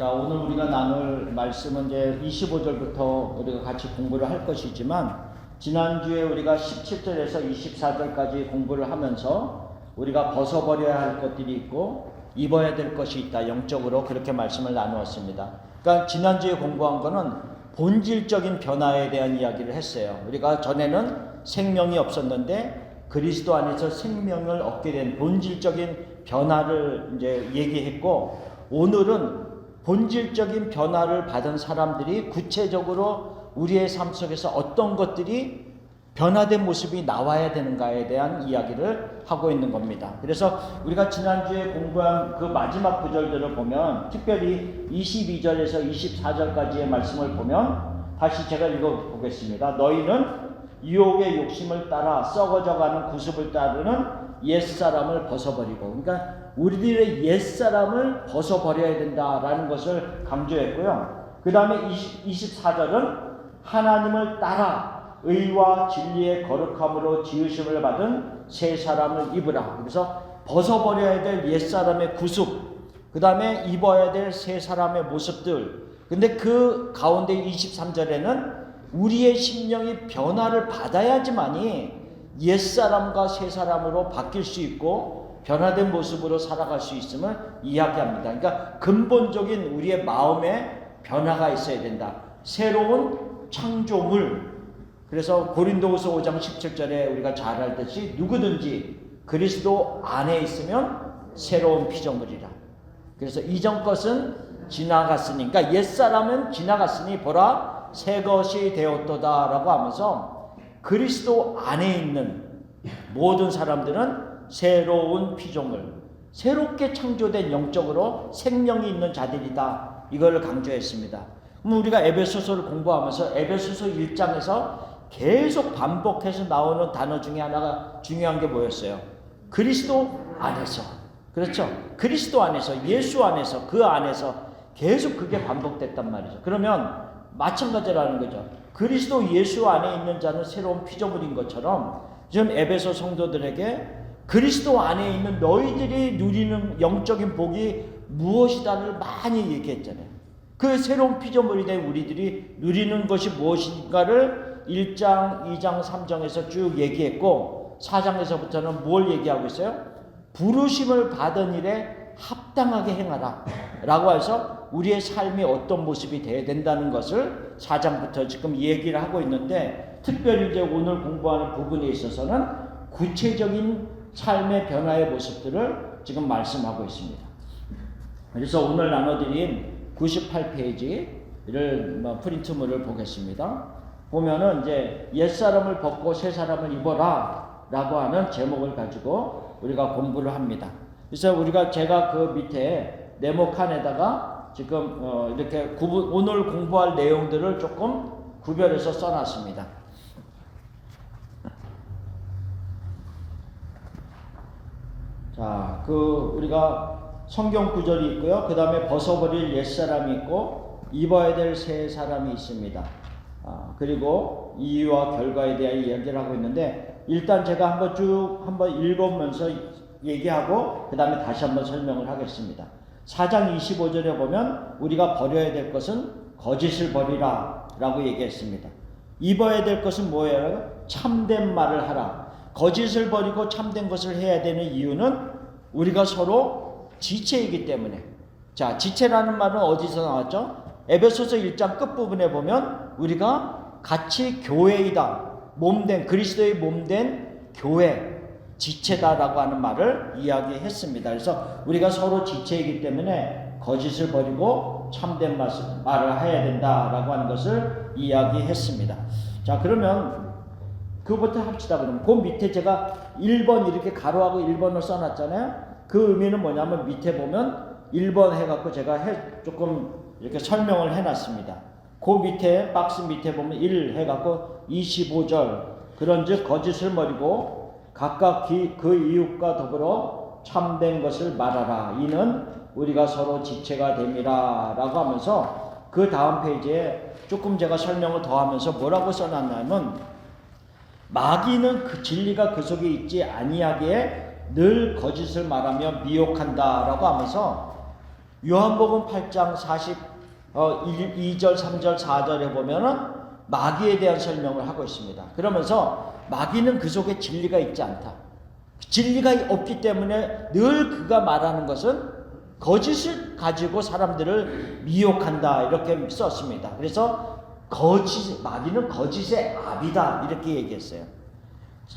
자, 오늘 우리가 나눌 말씀은 이제 25절부터 우리가 같이 공부를 할 것이지만, 지난주에 우리가 17절에서 24절까지 공부를 하면서 우리가 벗어버려야 할 것들이 있고 입어야 될 것이 있다, 영적으로 그렇게 말씀을 나누었습니다. 그러니까 지난주에 공부한 거는 본질적인 변화에 대한 이야기를 했어요. 우리가 전에는 생명이 없었는데 그리스도 안에서 생명을 얻게 된 본질적인 변화를 이제 얘기했고, 오늘은 본질적인 변화를 받은 사람들이 구체적으로 우리의 삶 속에서 어떤 것들이 변화된 모습이 나와야 되는가에 대한 이야기를 하고 있는 겁니다. 그래서 우리가 지난주에 공부한 그 마지막 구절들을 보면, 특별히 22절에서 24절까지의 말씀을 보면, 다시 제가 읽어보겠습니다. 너희는 유혹의 욕심을 따라 썩어져가는 구습을 따르는 옛사람을 벗어버리고, 그러니까 우리들의 옛사람을 벗어버려야 된다라는 것을 강조했고요. 그 다음에 24절은 하나님을 따라 의와 진리의 거룩함으로 지으심을 받은 새 사람을 입으라. 그래서 벗어버려야 될 옛사람의 구습, 그 다음에 입어야 될 새 사람의 모습들. 근데 그 가운데 23절에는 우리의 심령이 변화를 받아야지만이 옛사람과 새 사람으로 바뀔 수 있고 변화된 모습으로 살아갈 수 있음을 이야기합니다. 그러니까 근본적인 우리의 마음에 변화가 있어야 된다. 새로운 창조물. 그래서 고린도후서 5장 17절에 우리가 잘 알듯이 누구든지 그리스도 안에 있으면 새로운 피조물이라. 그래서 이전 것은 지나갔으니, 그러니까 옛사람은 지나갔으니 보라 새 것이 되었도다 라고 하면서, 그리스도 안에 있는 모든 사람들은 새로운 피조물, 새롭게 창조된 영적으로 생명이 있는 자들이다, 이걸 강조했습니다. 그럼 우리가 에베소서를 공부하면서 에베소서 1장에서 계속 반복해서 나오는 단어 중에 하나가 중요한 게 뭐였어요? 그리스도 안에서. 그렇죠? 그리스도 안에서, 예수 안에서, 그 안에서 계속 그게 반복됐단 말이죠. 그러면 마찬가지라는 거죠. 그리스도 예수 안에 있는 자는 새로운 피조물인 것처럼 지금 에베소 성도들에게 그리스도 안에 있는 너희들이 누리는 영적인 복이 무엇이다를 많이 얘기했잖아요. 그 새로운 피조물이 된 우리들이 누리는 것이 무엇인가를 1장, 2장, 3장에서 쭉 얘기했고, 4장에서부터는 뭘 얘기하고 있어요? 부르심을 받은 일에 합당하게 행하라 라고 해서 우리의 삶이 어떤 모습이 되어야 된다는 것을 4장부터 지금 얘기를 하고 있는데, 특별히 이제 오늘 공부하는 부분에 있어서는 구체적인 삶의 변화의 모습들을 지금 말씀하고 있습니다. 그래서 오늘 나눠드린 98페이지를 프린트물을 보겠습니다. 보면은 이제 옛사람을 벗고 새 사람을 입어라 라고 하는 제목을 가지고 우리가 공부를 합니다. 그래서 제가 그 밑에 네모칸에다가 지금 이렇게 오늘 공부할 내용들을 조금 구별해서 써놨습니다. 자, 우리가 성경 구절이 있고요. 그 다음에 벗어버릴 옛사람이 있고 입어야 될 새 사람이 있습니다. 그리고 이유와 결과에 대한 이야기를 하고 있는데, 일단 제가 한번 읽으면서 얘기하고 그 다음에 다시 한번 설명을 하겠습니다. 4장 25절에 보면 우리가 버려야 될 것은 거짓을 버리라 라고 얘기했습니다. 입어야 될 것은 뭐예요? 참된 말을 하라. 거짓을 버리고 참된 것을 해야 되는 이유는 우리가 서로 지체이기 때문에. 자, 지체라는 말은 어디서 나왔죠? 에베소서 1장 끝부분에 보면 우리가 같이 교회이다, 몸된 그리스도의 몸된 교회, 지체다라고 하는 말을 이야기했습니다. 그래서 우리가 서로 지체이기 때문에 거짓을 버리고 참된 말을 해야 된다라고 하는 것을 이야기했습니다. 자, 그러면 그거부터 합시다. 그러면 그 밑에 제가 1번 이렇게 가로하고 1번을 써놨잖아요. 그 의미는 뭐냐면 밑에 보면 1번 해갖고 제가 조금 이렇게 설명을 해놨습니다. 그 밑에 박스 밑에 보면 1 해갖고 25절, 그런즉 거짓을 버리고 각각 그 이웃과 더불어 참된 것을 말하라. 이는 우리가 서로 지체가 됨이라 라고 하면서 그 다음 페이지에 조금 제가 설명을 더하면서 뭐라고 써놨냐면, 마귀는 그 진리가 그 속에 있지 아니하기에 늘 거짓을 말하며 미혹한다 라고 하면서 요한복음 8장 2절, 3절, 4절에 보면은 마귀에 대한 설명을 하고 있습니다. 그러면서 마귀는 그 속에 진리가 있지 않다. 진리가 없기 때문에 늘 그가 말하는 것은 거짓을 가지고 사람들을 미혹한다 이렇게 썼습니다. 그래서 마귀는 거짓의 아비다 이렇게 얘기했어요.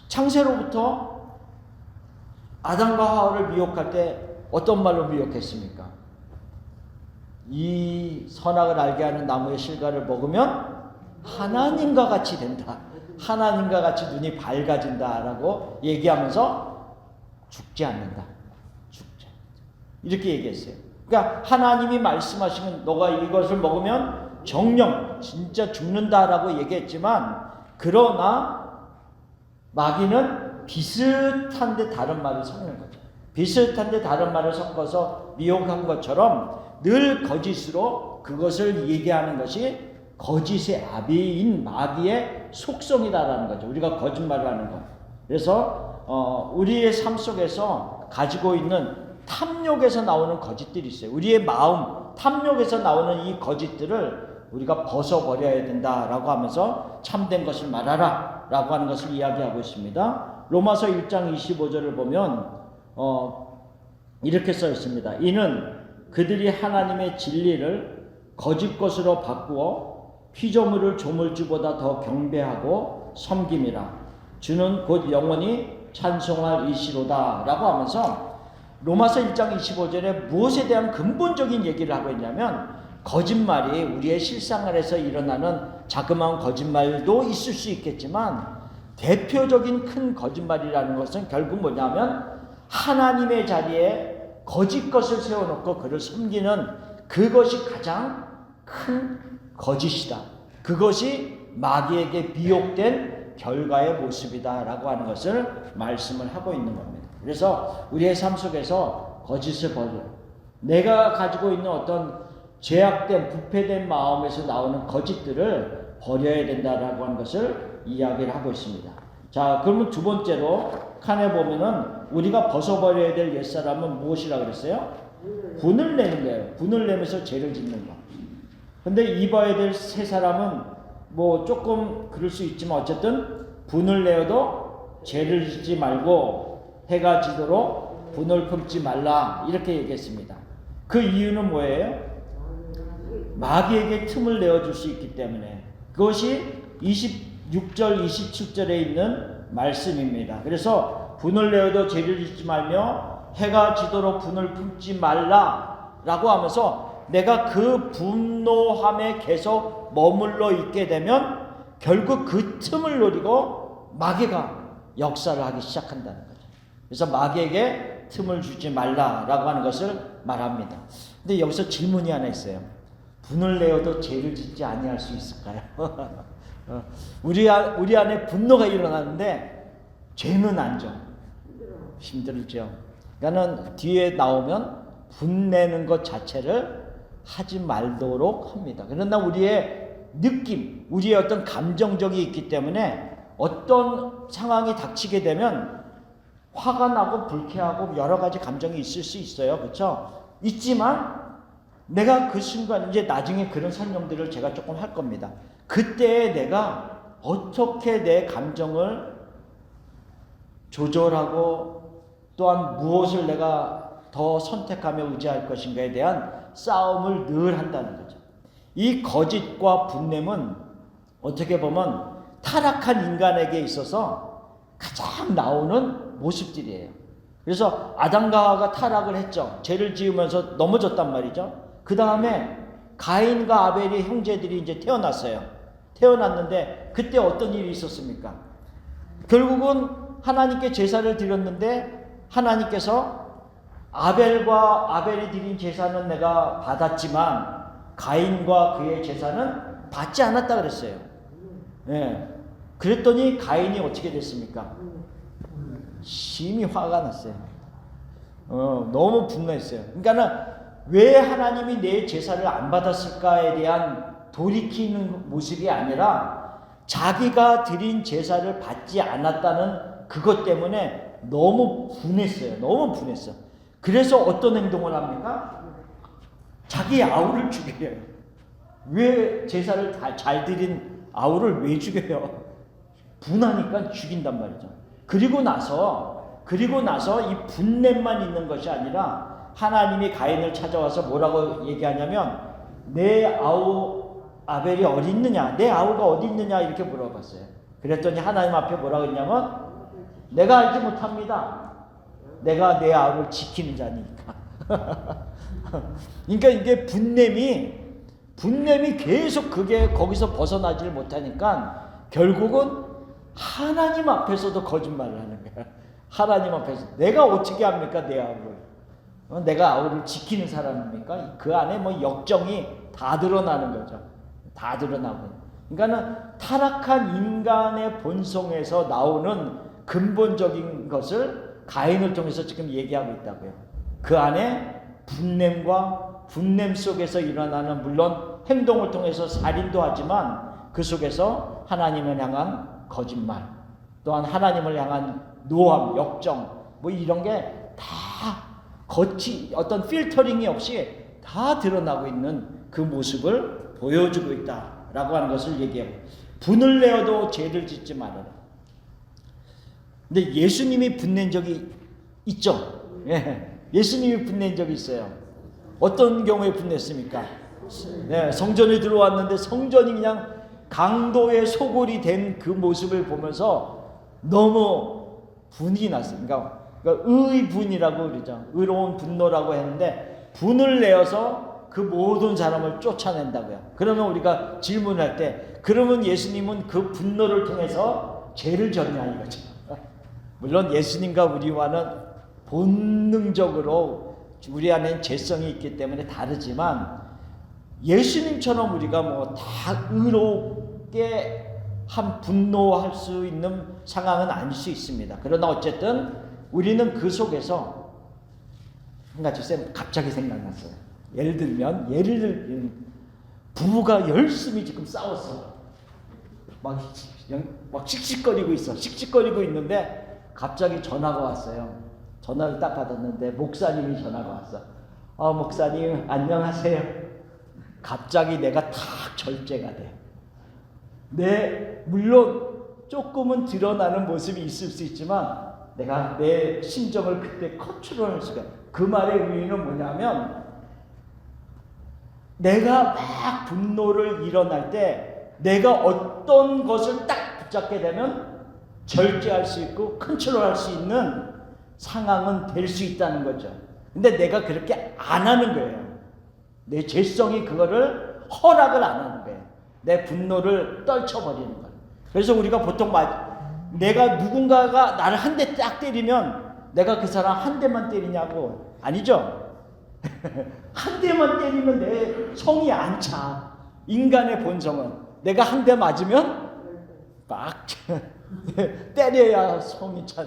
창세로부터 아담과 하와를 미혹할 때 어떤 말로 미혹했습니까? 이 선악을 알게 하는 나무의 실과를 먹으면 하나님과 같이 된다. 하나님과 같이 눈이 밝아진다라고 얘기하면서 죽지 않는다. 죽지 않는다. 이렇게 얘기했어요. 그러니까 하나님이 말씀하시면 너가 이것을 먹으면 정령 진짜 죽는다라고 얘기했지만 그러나 마귀는 비슷한데 다른 말을 섞는 거죠. 비슷한데 다른 말을 섞어서 미혹한 것처럼 늘 거짓으로 그것을 얘기하는 것이 거짓의 아비인 마귀의 속성이다라는 거죠. 우리가 거짓말을 하는 것. 그래서 우리의 삶 속에서 가지고 있는 탐욕에서 나오는 거짓들이 있어요. 우리의 마음 탐욕에서 나오는 이 거짓들을 우리가 벗어버려야 된다라고 하면서 참된 것을 말하라 라고 하는 것을 이야기하고 있습니다. 로마서 1장 25절을 보면 이렇게 써 있습니다. 이는 그들이 하나님의 진리를 거짓 것으로 바꾸어 피조물을 조물주보다 더 경배하고 섬김이라. 주는 곧 영원히 찬송할 이시로다 라고 하면서 로마서 1장 25절에 무엇에 대한 근본적인 얘기를 하고 있냐면 거짓말이 우리의 실생활에서 일어나는 자그마한 거짓말도 있을 수 있겠지만 대표적인 큰 거짓말이라는 것은 결국 뭐냐면 하나님의 자리에 거짓 것을 세워놓고 그를 섬기는 그것이 가장 큰 거짓이다. 그것이 마귀에게 미혹된 결과의 모습이다라고 하는 것을 말씀을 하고 있는 겁니다. 그래서 우리의 삶 속에서 거짓을 버려. 내가 가지고 있는 어떤 죄악된 부패된 마음에서 나오는 거짓들을 버려야 된다라고 하는 것을 이야기를 하고 있습니다. 자, 그러면 두 번째로 칸에 보면은 우리가 벗어버려야 될 옛사람은 무엇이라 그랬어요? 분을 내는 거예요. 분을 내면서 죄를 짓는 거. 근데 입어야 될 새 사람은 뭐 조금 그럴 수 있지만 어쨌든 분을 내어도 죄를 짓지 말고 해가 지도록 분을 품지 말라 이렇게 얘기했습니다. 그 이유는 뭐예요? 마귀에게 틈을 내어줄 수 있기 때문에 그것이 26절 27절에 있는 말씀입니다. 그래서 분을 내어도 죄를 짓지 말며 해가 지도록 분을 품지 말라 라고 하면서 내가 그 분노함에 계속 머물러 있게 되면 결국 그 틈을 노리고 마귀가 역사를 하기 시작한다는 거죠. 그래서 마귀에게 틈을 주지 말라라고 하는 것을 말합니다. 근데 여기서 질문이 하나 있어요. 분을 내어도 죄를 짓지 아니할 수 있을까요? 우리 안에 분노가 일어나는데 죄는 안 져. 힘들죠. 그러니까는 뒤에 나오면 분내는 것 자체를 하지 말도록 합니다. 그러나 우리의 느낌, 우리의 어떤 감정적이 있기 때문에 어떤 상황이 닥치게 되면 화가 나고 불쾌하고 여러 가지 감정이 있을 수 있어요. 그렇죠? 있지만 내가 그 순간 이제 나중에 그런 설명들을 제가 조금 할 겁니다. 그때 내가 어떻게 내 감정을 조절하고 또한 무엇을 내가 더 선택하며 의지할 것인가에 대한 싸움을 늘 한다는 거죠. 이 거짓과 분냄은 어떻게 보면 타락한 인간에게 있어서 가장 나오는 모습들이에요. 그래서 아담과 하와가 타락을 했죠. 죄를 지으면서 넘어졌단 말이죠. 그 다음에 가인과 아벨이 형제들이 이제 태어났어요. 태어났는데 그때 어떤 일이 있었습니까? 결국은 하나님께 제사를 드렸는데 하나님께서 아벨이 드린 제사는 내가 받았지만 가인과 그의 제사는 받지 않았다 그랬어요. 예. 그랬더니 가인이 어떻게 됐습니까? 심히 화가 났어요. 너무 분노했어요. 그러니까는 왜 하나님이 내 제사를 안 받았을까에 대한 돌이키는 모습이 아니라 자기가 드린 제사를 받지 않았다는 그것 때문에 너무 분했어요. 너무 분했어. 그래서 어떤 행동을 합니까? 자기 아우를 죽여요. 왜 제사를 잘 드린 아우를 왜 죽여요? 분하니까 죽인단 말이죠. 그리고 나서 이 분냄만 있는 것이 아니라 하나님이 가인을 찾아와서 뭐라고 얘기하냐면 내 아우 아벨이 어디 있느냐, 내 아우가 어디 있느냐 이렇게 물어봤어요. 그랬더니 하나님 앞에 뭐라고 했냐면 내가 알지 못합니다. 내가 내 아우를 지키는 자니까. 그러니까 이게 분냄이 계속 그게 거기서 벗어나지를 못하니까 결국은 하나님 앞에서도 거짓말을 하는 거야. 하나님 앞에서 내가 어떻게 합니까 내 아우를? 내가 아우를 지키는 사람입니까? 그 안에 뭐 역정이 다 드러나는 거죠. 다 드러나고. 그러니까는 타락한 인간의 본성에서 나오는 근본적인 것을 가인을 통해서 지금 얘기하고 있다고요. 그 안에 분냄 속에서 일어나는 물론 행동을 통해서 살인도 하지만 그 속에서 하나님을 향한 거짓말, 또한 하나님을 향한 노함, 역정, 뭐 이런 게 다 어떤 필터링이 없이 다 드러나고 있는 그 모습을 보여주고 있다라고 하는 것을 얘기해요. 분을 내어도 죄를 짓지 말아라. 근데 예수님이 분낸 적이 있죠. 예수님이 분낸 적이 있어요. 어떤 경우에 분냈습니까? 성전에 들어왔는데 성전이 그냥 강도의 소굴이 된 그 모습을 보면서 너무 분이 났습니다. 그러니까 의분이라고 그러죠. 의로운 분노라고 했는데 분을 내어서 그 모든 사람을 쫓아낸다고요. 그러면 우리가 질문할 때 그러면 예수님은 그 분노를 통해서 죄를 졌냐 이거죠. 물론 예수님과 우리와는 본능적으로 우리 안에는 죄성이 있기 때문에 다르지만 예수님처럼 우리가 뭐 다 의롭게 분노할 수 있는 상황은 아닐 수 있습니다. 그러나 어쨌든 우리는 그 속에서 한 가지 갑자기 생각났어요. 예를 들면 부부가 열심히 지금 싸웠어. 막 씩씩거리고 있어. 씩씩거리고 있는데 갑자기 전화가 왔어요. 전화를 딱 받았는데 목사님이 전화가 왔어. 목사님 안녕하세요. 갑자기 내가 탁 절제가 돼. 물론 조금은 드러나는 모습이 있을 수 있지만 내가 내 심정을 그때 컨트롤할 수가. 그 말의 의미는 뭐냐면 내가 막 분노를 일어날 때 내가 어떤 것을 딱 붙잡게 되면 절제할 수 있고 컨트롤할 수 있는 상황은 될 수 있다는 거죠. 근데 내가 그렇게 안 하는 거예요. 내 죄성이 그거를 허락을 안 하는 거예요. 내 분노를 떨쳐버리는 거예요. 그래서 우리가 보통 내가 누군가가 나를 한 대 딱 때리면 내가 그 사람 한 대만 때리냐고. 아니죠. 한 대만 때리면 내 성이 안 차. 인간의 본성은 내가 한 대 맞으면 막 때려야 성이 차.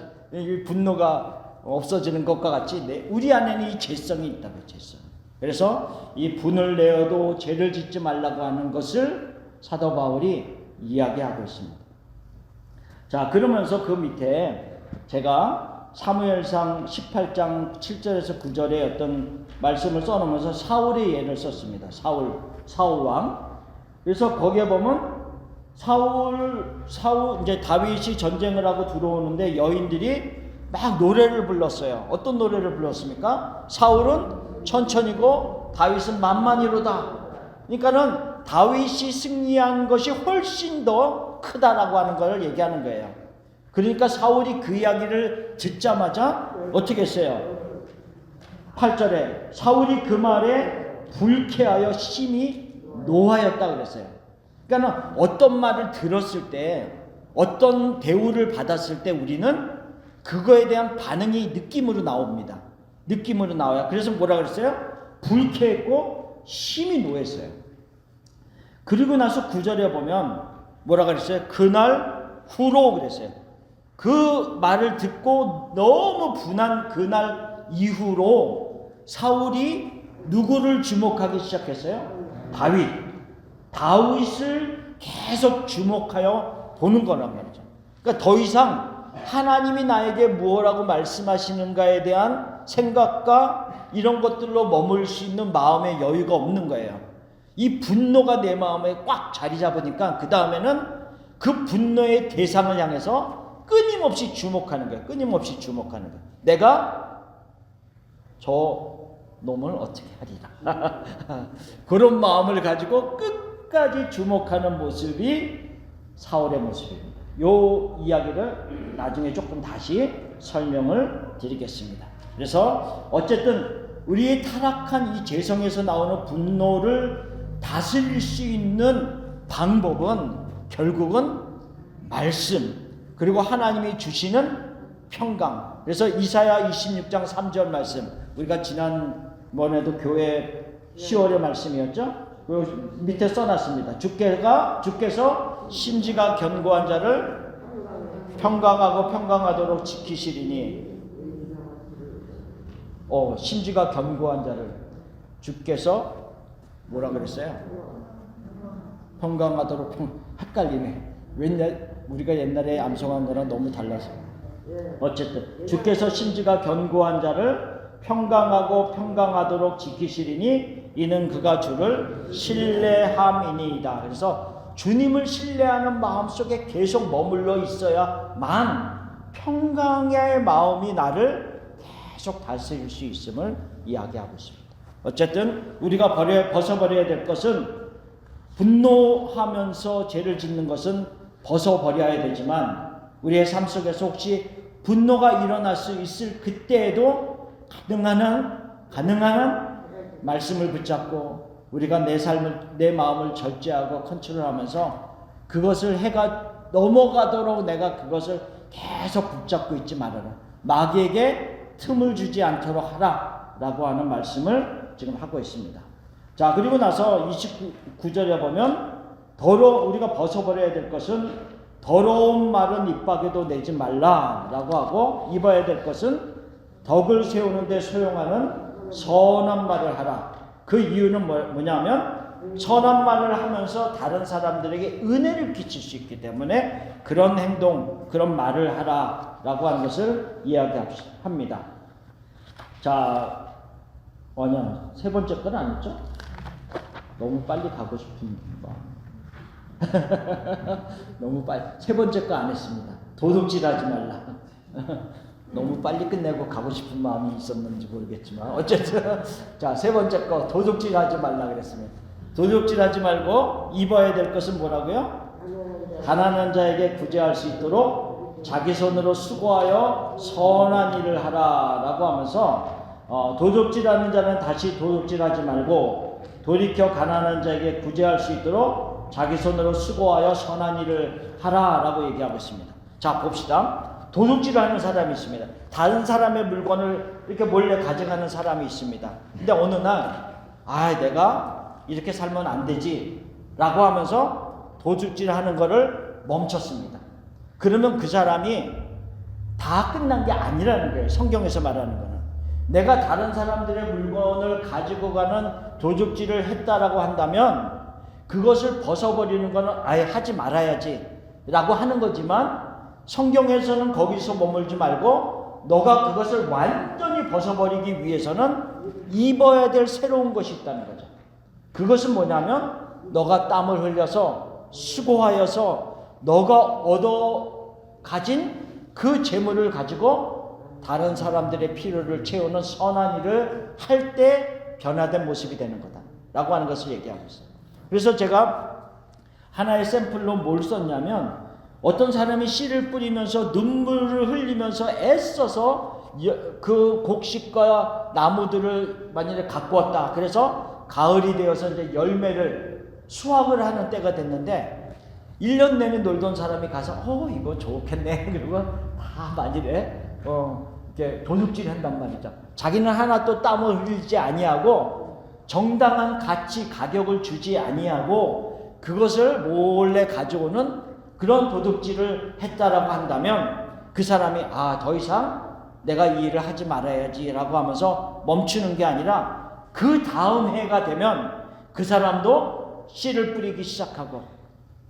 분노가 없어지는 것과 같이 우리 안에는 이 죄성이 있다고. 죄성. 그래서 이 분을 내어도 죄를 짓지 말라고 하는 것을 사도 바울이 이야기하고 있습니다. 자, 그러면서 그 밑에 제가 사무엘상 18장 7절에서 9절에 어떤 말씀을 써놓으면서 사울의 예를 썼습니다. 사울 왕. 그래서 거기에 보면 사울 이제 다윗이 전쟁을 하고 들어오는데 여인들이 막 노래를 불렀어요. 어떤 노래를 불렀습니까? 사울은 천천히고 다윗은 만만히로다. 그러니까는 다윗이 승리한 것이 훨씬 더 크다라고 하는 걸 얘기하는 거예요. 그러니까 사울이 그 이야기를 듣자마자 어떻게 했어요? 8절에 사울이 그 말에 불쾌하여 심히 노하였다 그랬어요. 그러니까 어떤 말을 들었을 때, 어떤 대우를 받았을 때 우리는 그거에 대한 반응이 느낌으로 나옵니다. 느낌으로 나와요. 그래서 뭐라 그랬어요? 불쾌했고 심히 노했어요. 그리고 나서 9절에 보면 뭐라 그랬어요? 그날 후로 그랬어요. 그 말을 듣고 너무 분한 그날 이후로 사울이 누구를 주목하기 시작했어요? 다윗을 계속 주목하여 보는 거란 말이죠. 그러니까 더 이상 하나님이 나에게 무엇라고 말씀하시는가에 대한 생각과 이런 것들로 머물 수 있는 마음의 여유가 없는 거예요. 이 분노가 내 마음에 꽉 자리 잡으니까 그 다음에는 그 분노의 대상을 향해서 끊임없이 주목하는 거예요. 끊임없이 주목하는 거예요. 내가 저 놈을 어떻게 하리라. 그런 마음을 가지고 끝까지 주목하는 모습이 사울의 모습입니다. 이 이야기를 나중에 조금 다시 설명을 드리겠습니다. 그래서 어쨌든 우리의 타락한 이 죄성에서 나오는 분노를 다스릴 수 있는 방법은 결국은 말씀, 그리고 하나님이 주시는 평강. 그래서 이사야 26장 3절 말씀, 우리가 지난번에도 교회 10월의 말씀이었죠? 그 밑에 써놨습니다. 주께서 심지가 견고한 자를 평강하고 평강하도록 지키시리니. 심지가 견고한 자를 주께서 뭐라 그랬어요? 평강하도록 헷갈리네. 우리가 옛날에 암송한 거랑 너무 달라서. 어쨌든 주께서 심지가 견고한 자를 평강하고 평강하도록 지키시리니 이는 그가 주를 신뢰함이니이다. 그래서 주님을 신뢰하는 마음속에 계속 머물러 있어야만 평강의 마음이 나를 계속 다스릴 수 있음을 이야기하고 있습니다. 어쨌든 우리가 벗어버려야 될 것은, 분노하면서 죄를 짓는 것은 벗어버려야 되지만, 우리의 삶 속에서 혹시 분노가 일어날 수 있을 그때에도 가능한 말씀을 붙잡고 우리가 내 마음을 절제하고 컨트롤하면서 그것을 해가 넘어가도록 내가 그것을 계속 붙잡고 있지 말아라. 마귀에게 틈을 주지 않도록 하라 라고 하는 말씀을 지금 하고 있습니다. 자, 그리고 나서 29절에 보면 우리가 벗어버려야 될 것은 더러운 말은 입 밖에도 내지 말라 라고 하고, 입어야 될 것은 덕을 세우는 데 소용하는 선한 말을 하라. 그 이유는 뭐냐면 선한 말을 하면서 다른 사람들에게 은혜를 끼칠 수 있기 때문에 그런 행동, 그런 말을 하라 라고 하는 것을 이야기합니다. 자, 세 번째 건 아니죠? 너무 빨리 가고 싶은 마음. 너무 빨리. 세 번째 거 안 했습니다. 도둑질하지 말라. 너무 빨리 끝내고 가고 싶은 마음이 있었는지 모르겠지만 어쨌든 자, 세 번째 거 도둑질하지 말라 그랬습니다. 도둑질하지 말고 입어야 될 것은 뭐라고요? 가난한 자에게 구제할 수 있도록 자기 손으로 수고하여 선한 일을 하라 라고 하면서 도둑질하는 자는 다시 도둑질하지 말고 돌이켜 가난한 자에게 구제할 수 있도록 자기 손으로 수고하여 선한 일을 하라 라고 얘기하고 있습니다. 자, 봅시다. 도둑질하는 사람이 있습니다. 다른 사람의 물건을 이렇게 몰래 가져가는 사람이 있습니다. 근데 어느 날 내가 이렇게 살면 안 되지 라고 하면서 도둑질하는 거를 멈췄습니다. 그러면 그 사람이 다 끝난 게 아니라는 거예요. 성경에서 말하는 거는 내가 다른 사람들의 물건을 가지고 가는 도둑질을 했다라고 한다면 그것을 벗어버리는 거는 아예 하지 말아야지 라고 하는 거지만, 성경에서는 거기서 머물지 말고 너가 그것을 완전히 벗어버리기 위해서는 입어야 될 새로운 것이 있다는 거죠. 그것은 뭐냐면 너가 땀을 흘려서 수고하여서 너가 얻어 가진 그 재물을 가지고 다른 사람들의 필요를 채우는 선한 일을 할 때 변화된 모습이 되는 거다 라고 하는 것을 얘기하고 있어요. 그래서 제가 하나의 샘플로 뭘 썼냐면, 어떤 사람이 씨를 뿌리면서 눈물을 흘리면서 애써서 그 곡식과 나무들을 만약에 가꾸었다. 그래서 가을이 되어서 이제 열매를 수확을 하는 때가 됐는데 1년 내내 놀던 사람이 가서 이거 좋겠네. 그리고 다 만일에 이렇게 도둑질 한단 말이죠. 자기는 하나 또 땀을 흘리지 아니하고 정당한 가격을 주지 아니하고 그것을 몰래 가져오는 그런 도둑질을 했다라고 한다면 그 사람이 더 이상 내가 이 일을 하지 말아야지 라고 하면서 멈추는 게 아니라 그 다음 해가 되면 그 사람도 씨를 뿌리기 시작하고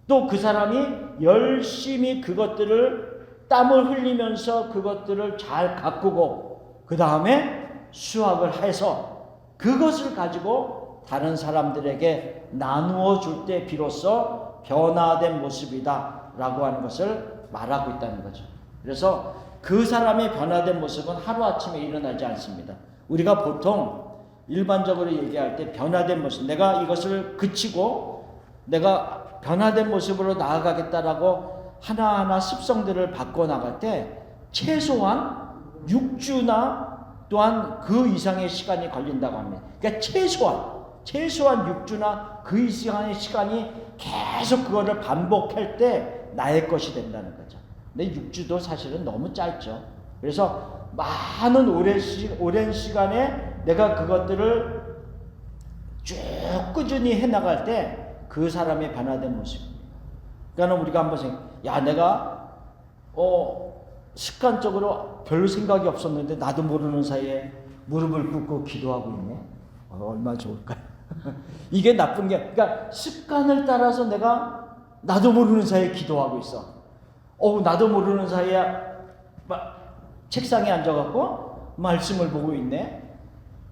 또 그 사람이 열심히 그것들을 땀을 흘리면서 그것들을 잘 가꾸고 그 다음에 수확을 해서 그것을 가지고 다른 사람들에게 나누어 줄 때 비로소 변화된 모습이다 라고 하는 것을 말하고 있다는 거죠. 그래서 그 사람의 변화된 모습은 하루아침에 일어나지 않습니다. 우리가 보통 일반적으로 얘기할 때 변화된 모습, 내가 이것을 그치고 내가 변화된 모습으로 나아가겠다라고 하나하나 습성들을 바꿔나갈 때 최소한 6주나 또한 그 이상의 시간이 걸린다고 합니다. 그러니까 최소한 6주나 그 이상의 시간이 계속 그거를 반복할 때 나의 것이 된다는 거죠. 근데 6주도 사실은 너무 짧죠. 그래서 많은 오랜 시간에 내가 그것들을 쭉 꾸준히 해나갈 때 그 사람의 변화된 모습입니다. 그러니까 우리가 한번 내가 습관적으로 별 생각이 없었는데 나도 모르는 사이에 무릎을 꿇고 기도하고 있네. 얼마나 좋을까요? 이게 나쁜 게, 그러니까 습관을 따라서 내가 나도 모르는 사이에 기도하고 있어. 나도 모르는 사이에 책상에 앉아갖고 말씀을 보고 있네.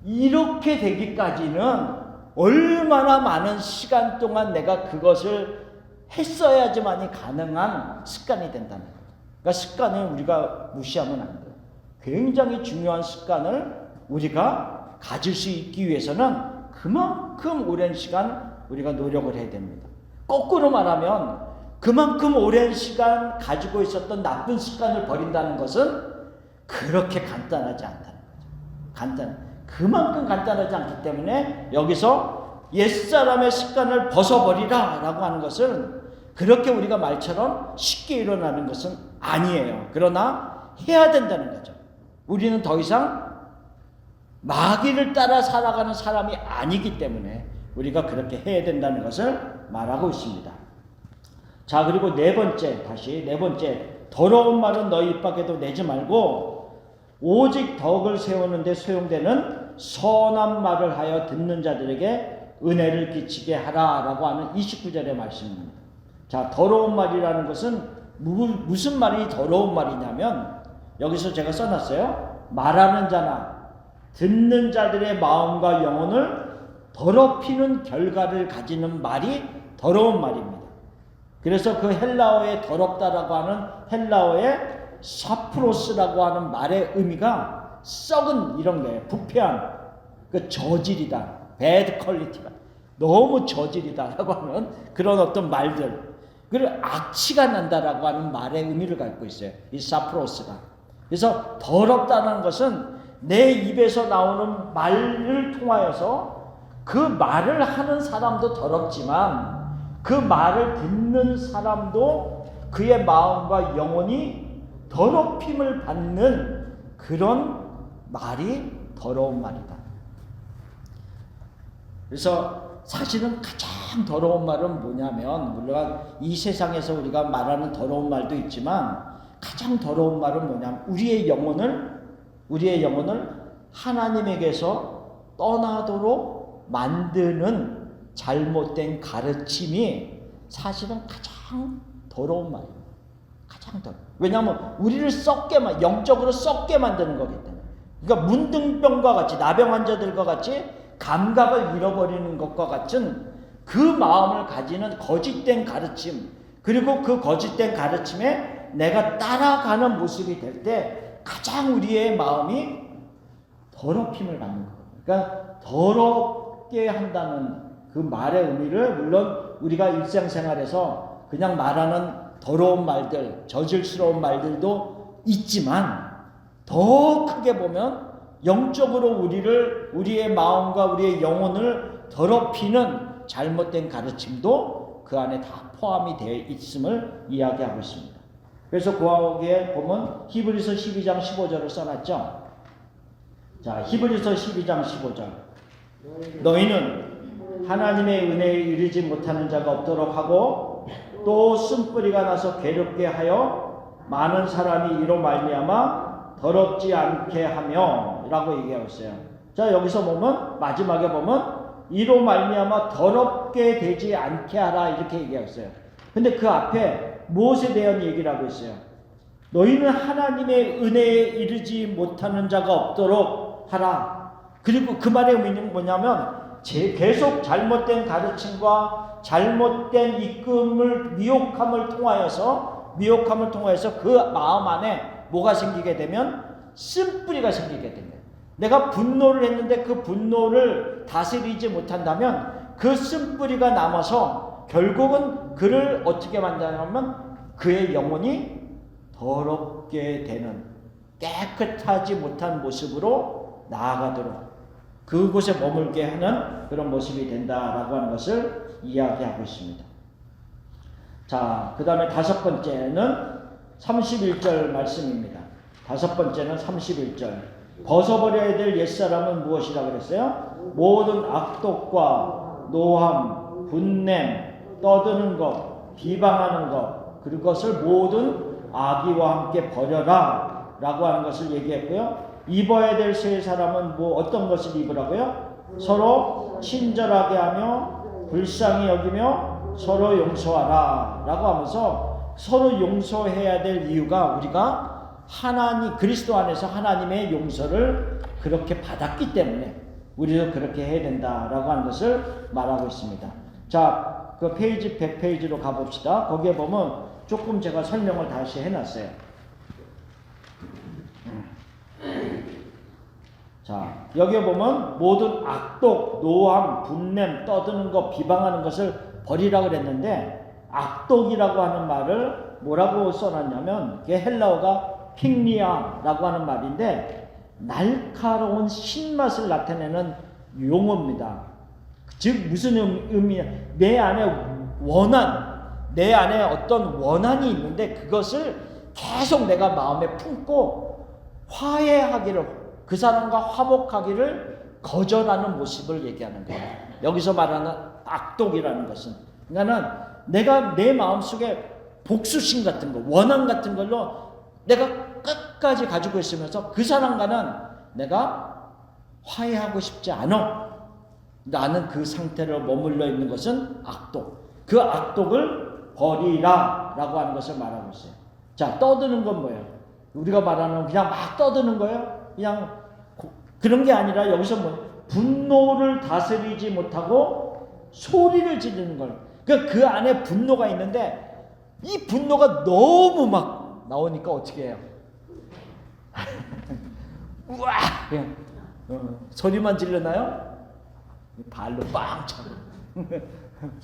이렇게 되기까지는 얼마나 많은 시간 동안 내가 그것을 했어야지만이 가능한 습관이 된다는 거예요. 그러니까 습관을 우리가 무시하면 안 돼요. 굉장히 중요한 습관을 우리가 가질 수 있기 위해서는 그만큼 오랜 시간 우리가 노력을 해야 됩니다. 거꾸로 말하면 그만큼 오랜 시간 가지고 있었던 나쁜 습관을 버린다는 것은 그렇게 간단하지 않다는 거죠. 그만큼 간단하지 않기 때문에 여기서 옛사람의 습관을 벗어버리라 라고 하는 것은 그렇게 우리가 말처럼 쉽게 일어나는 것은 아니에요. 그러나 해야 된다는 거죠. 우리는 더 이상 마귀를 따라 살아가는 사람이 아니기 때문에 우리가 그렇게 해야 된다는 것을 말하고 있습니다. 자, 그리고 네 번째, 더러운 말은 너희 입 밖에도 내지 말고 오직 덕을 세우는 데 소용되는 선한 말을 하여 듣는 자들에게 은혜를 끼치게 하라 라고 하는 29절의 말씀입니다. 자, 더러운 말이라는 것은 무슨 말이 더러운 말이냐면 여기서 제가 써놨어요. 말하는 자나 듣는 자들의 마음과 영혼을 더럽히는 결과를 가지는 말이 더러운 말입니다. 그래서 그 헬라어에 더럽다라고 하는 헬라어의 사프로스라고 하는 말의 의미가 썩은 이런 거예요. 부패한, 그 저질이다, bad quality다, 너무 저질이다라고 하는 그런 어떤 말들, 그리고 악취가 난다라고 하는 말의 의미를 갖고 있어요. 이 사프로스가. 그래서 더럽다는 것은 내 입에서 나오는 말을 통하여서 그 말을 하는 사람도 더럽지만 그 말을 듣는 사람도 그의 마음과 영혼이 더럽힘을 받는 그런 말이 더러운 말이다. 그래서 사실은 가장 더러운 말은 뭐냐면, 물론 이 세상에서 우리가 말하는 더러운 말도 있지만 가장 더러운 말은 뭐냐면 우리의 영혼을 하나님에게서 떠나도록 만드는 잘못된 가르침이 사실은 가장 더러운 말이에요. 가장 더러워. 왜냐하면 우리를 영적으로 썩게 만드는 거기 때문에. 그러니까 문둥병과 같이, 나병 환자들과 같이 감각을 잃어버리는 것과 같은 그 마음을 가지는 거짓된 가르침, 그리고 그 거짓된 가르침에 내가 따라가는 모습이 될 때 가장 우리의 마음이 더럽힘을 받는 거예요. 그러니까 더럽게 한다는 그 말의 의미를 물론 우리가 일상생활에서 그냥 말하는 더러운 말들, 저질스러운 말들도 있지만 더 크게 보면 영적으로 우리의 마음과 우리의 영혼을 더럽히는 잘못된 가르침도 그 안에 다 포함이 되어 있음을 이야기하고 있습니다. 그래서 거기에 보면 히브리서 12장 15절을 써놨죠. 자, 히브리서 12장 15절. 너희는 하나님의 은혜에 이르지 못하는 자가 없도록 하고 또 쓴뿌리가 나서 괴롭게 하여 많은 사람이 이로 말미암아 더럽지 않게 하며 라고 얘기하고 있어요. 자, 여기서 보면 마지막에 보면 이로 말미암아 더럽게 되지 않게 하라 이렇게 얘기하고 있어요. 근데 그 앞에 무엇에 대한 얘기를 하고 있어요? 너희는 하나님의 은혜에 이르지 못하는 자가 없도록 하라. 그리고 그 말의 의미는 뭐냐면 계속 잘못된 가르침과 잘못된 이끌음을 미혹함을 통하여서 그 마음 안에 뭐가 생기게 되면 쓴뿌리가 생기게 됩니다. 내가 분노를 했는데 그 분노를 다스리지 못한다면 그 쓴뿌리가 남아서 결국은 그를 어떻게 만드냐면 그의 영혼이 더럽게 되는, 깨끗하지 못한 모습으로 나아가도록 그곳에 머물게 하는 그런 모습이 된다라고 하는 것을 이야기하고 있습니다. 자, 그 다음에 다섯 번째는 31절 말씀입니다. 다섯 번째는 31절. 벗어버려야 될 옛사람은 무엇이라고 그랬어요? 모든 악독과 노함, 분냄, 떠드는 것, 비방하는 것, 그것을 모든 악의와 함께 버려라 라고 하는 것을 얘기했고요. 입어야 될 새 사람은 뭐 어떤 것을 입으라고요? 서로 친절하게 하며 불쌍히 여기며 서로 용서하라 라고 하면서 서로 용서해야 될 이유가 우리가 그리스도 안에서 하나님의 용서를 그렇게 받았기 때문에 우리도 그렇게 해야 된다라고 하는 것을 말하고 있습니다. 자, 그 페이지 100페이지로 가봅시다. 거기에 보면 조금 제가 설명을 다시 해놨어요. 자, 여기에 보면 모든 악독, 노함, 분냄, 떠드는 것, 비방하는 것을 버리라고 그랬는데 악독이라고 하는 말을 뭐라고 써놨냐면 이게 헬라어가 픽리아라고 하는 말인데 날카로운 신맛을 나타내는 용어입니다. 즉 무슨 의미냐? 내 안에 어떤 원한이 있는데 그것을 계속 내가 마음에 품고 화해하기를, 그 사람과 화목하기를 거절하는 모습을 얘기하는 거예요. 여기서 말하는 악독이라는 것은, 그러니까는 내가 내 마음속에 복수심 같은 거, 원한 같은 걸로 내가 끝까지 가지고 있으면서 그 사람과는 내가 화해하고 싶지 않아. 나는 그 상태로 머물러 있는 것은 악독. 그 악독을 버리라 라고 하는 것을 말하고 있어요. 자, 떠드는 건 뭐예요? 우리가 말하는 그냥 막 떠드는 거예요? 그냥 그런 게 아니라 여기서 분노를 다스리지 못하고 소리를 지르는 걸. 그러니까 그 안에 분노가 있는데 이 분노가 너무 막 나오니까 어떻게 해요? 우와! 그냥 소리만 질르나요? 발로 빵 차고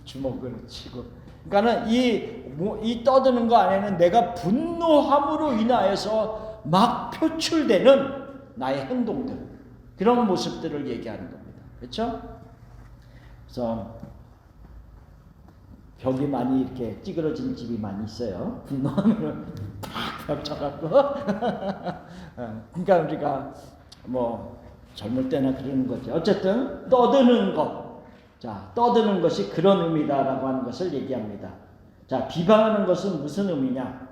주먹으로 치고. 그러니까는 이 떠드는 거 안에는 내가 분노함으로 인하여서 막 표출되는 나의 행동들, 그런 모습들을 얘기하는 겁니다. 그렇죠? 그래서 벽이 많이 이렇게 찌그러진 집이 많이 있어요. 분노하면 팍 벽쳐갖고. 그러니까 우리가 뭐 젊을 때나 그러는 거죠. 어쨌든 떠드는 것. 자, 떠드는 것이 그런 의미다라고 하는 것을 얘기합니다. 자, 비방하는 것은 무슨 의미냐?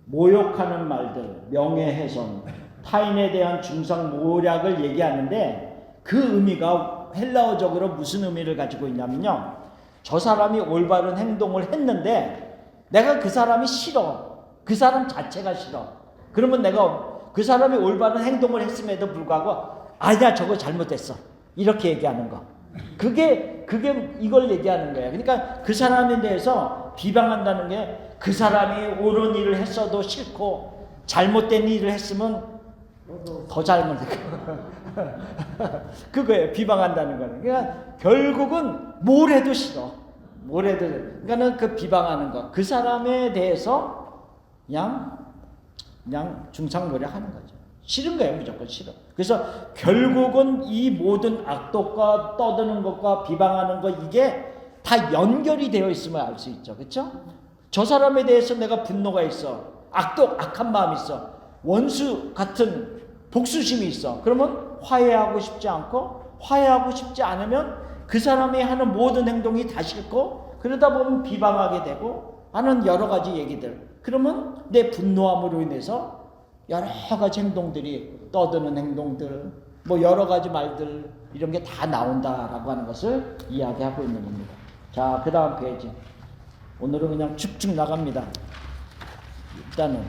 모욕하는 말들, 명예훼손, 타인에 대한 중상모략을 얘기하는데 그 의미가 헬라어적으로 무슨 의미를 가지고 있냐면요. 저 사람이 올바른 행동을 했는데 내가 그 사람이 싫어. 그 사람 자체가 싫어. 그러면 내가 그 사람이 올바른 행동을 했음에도 불구하고 아니야, 저거 잘못했어. 이렇게 얘기하는 거. 그게 이걸 얘기하는 거예요. 그러니까 그 사람에 대해서 비방한다는 게 그 사람이 옳은 일을 했어도 싫고 잘못된 일을 했으면 더 잘못했고 그거예요. 비방한다는 거는. 그러니까 결국은 뭘 해도 싫어. 뭘 해도. 그러니까는 그 비방하는 거. 그 사람에 대해서 그냥 중상모략하는 거죠. 싫은 거예요. 무조건 싫어. 그래서 결국은 이 모든 악독과 떠드는 것과 비방하는 것, 이게 다 연결이 되어 있음을 알 수 있죠. 그렇죠? 저 사람에 대해서 내가 분노가 있어. 악한 마음이 있어. 원수 같은 복수심이 있어. 그러면 화해하고 싶지 않고, 화해하고 싶지 않으면 그 사람이 하는 모든 행동이 다 싫고, 그러다 보면 비방하게 되고 하는 여러 가지 얘기들. 그러면 내 분노함으로 인해서 여러 가지 행동들이, 떠드는 행동들, 뭐 여러 가지 말들, 이런 게 다 나온다라고 하는 것을 이야기하고 있는 겁니다. 자, 그 다음 페이지. 오늘은 그냥 쭉쭉 나갑니다. 일단은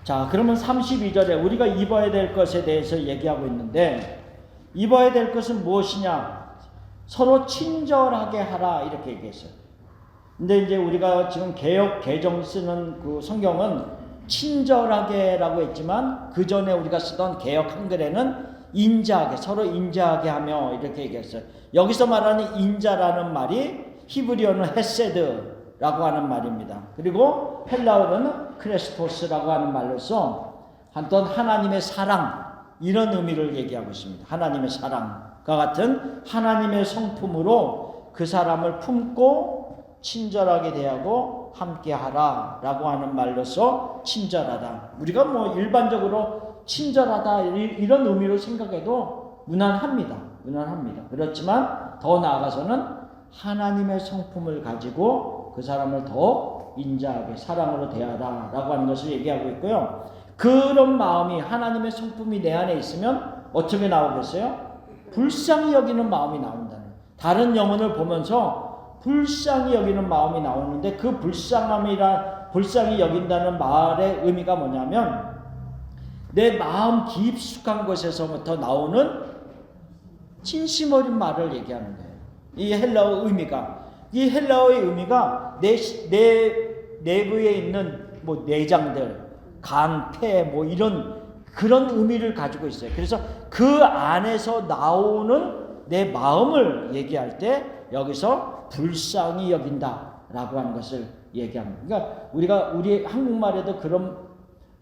자, 그러면 32절에 우리가 입어야 될 것에 대해서 얘기하고 있는데, 입어야 될 것은 무엇이냐? 서로 친절하게 하라, 이렇게 얘기했어요. 근데 이제 우리가 지금 개역 개정 쓰는 그 성경은 친절하게라고 했지만, 그 전에 우리가 쓰던 개역 한글에는 인자하게, 서로 인자하게 하며 이렇게 얘기했어요. 여기서 말하는 인자라는 말이 히브리어는 헤세드라고 하는 말입니다. 그리고 헬라어로는 크레스토스라고 하는 말로서 어떤 하나님의 사랑, 이런 의미를 얘기하고 있습니다. 하나님의 사랑과 같은 하나님의 성품으로 그 사람을 품고 친절하게 대하고 함께하라 라고 하는 말로서 친절하다. 우리가 뭐 일반적으로 친절하다 이런 의미로 생각해도 무난합니다. 그렇지만 더 나아가서는 하나님의 성품을 가지고 그 사람을 더 인자하게 사랑으로 대하라 라고 하는 것을 얘기하고 있고요. 그런 마음이, 하나님의 성품이 내 안에 있으면 어떻게 나오겠어요? 불쌍히 여기는 마음이 나온다는. 다른 영혼을 보면서 불쌍히 여기는 마음이 나오는데, 그 불쌍히 여긴다는 말의 의미가 뭐냐면 내 마음 깊숙한 곳에서부터 나오는 진심 어린 말을 얘기하는 거예요. 이 헬라어 의 의미가 내 내부에 있는 뭐 내장들, 간, 폐, 뭐 이런 그런 의미를 가지고 있어요. 그래서 그 안에서 나오는 내 마음을 얘기할 때 여기서 불쌍히 여긴다라고 하는 것을 얘기합니다. 그러니까 우리 한국말에도 그런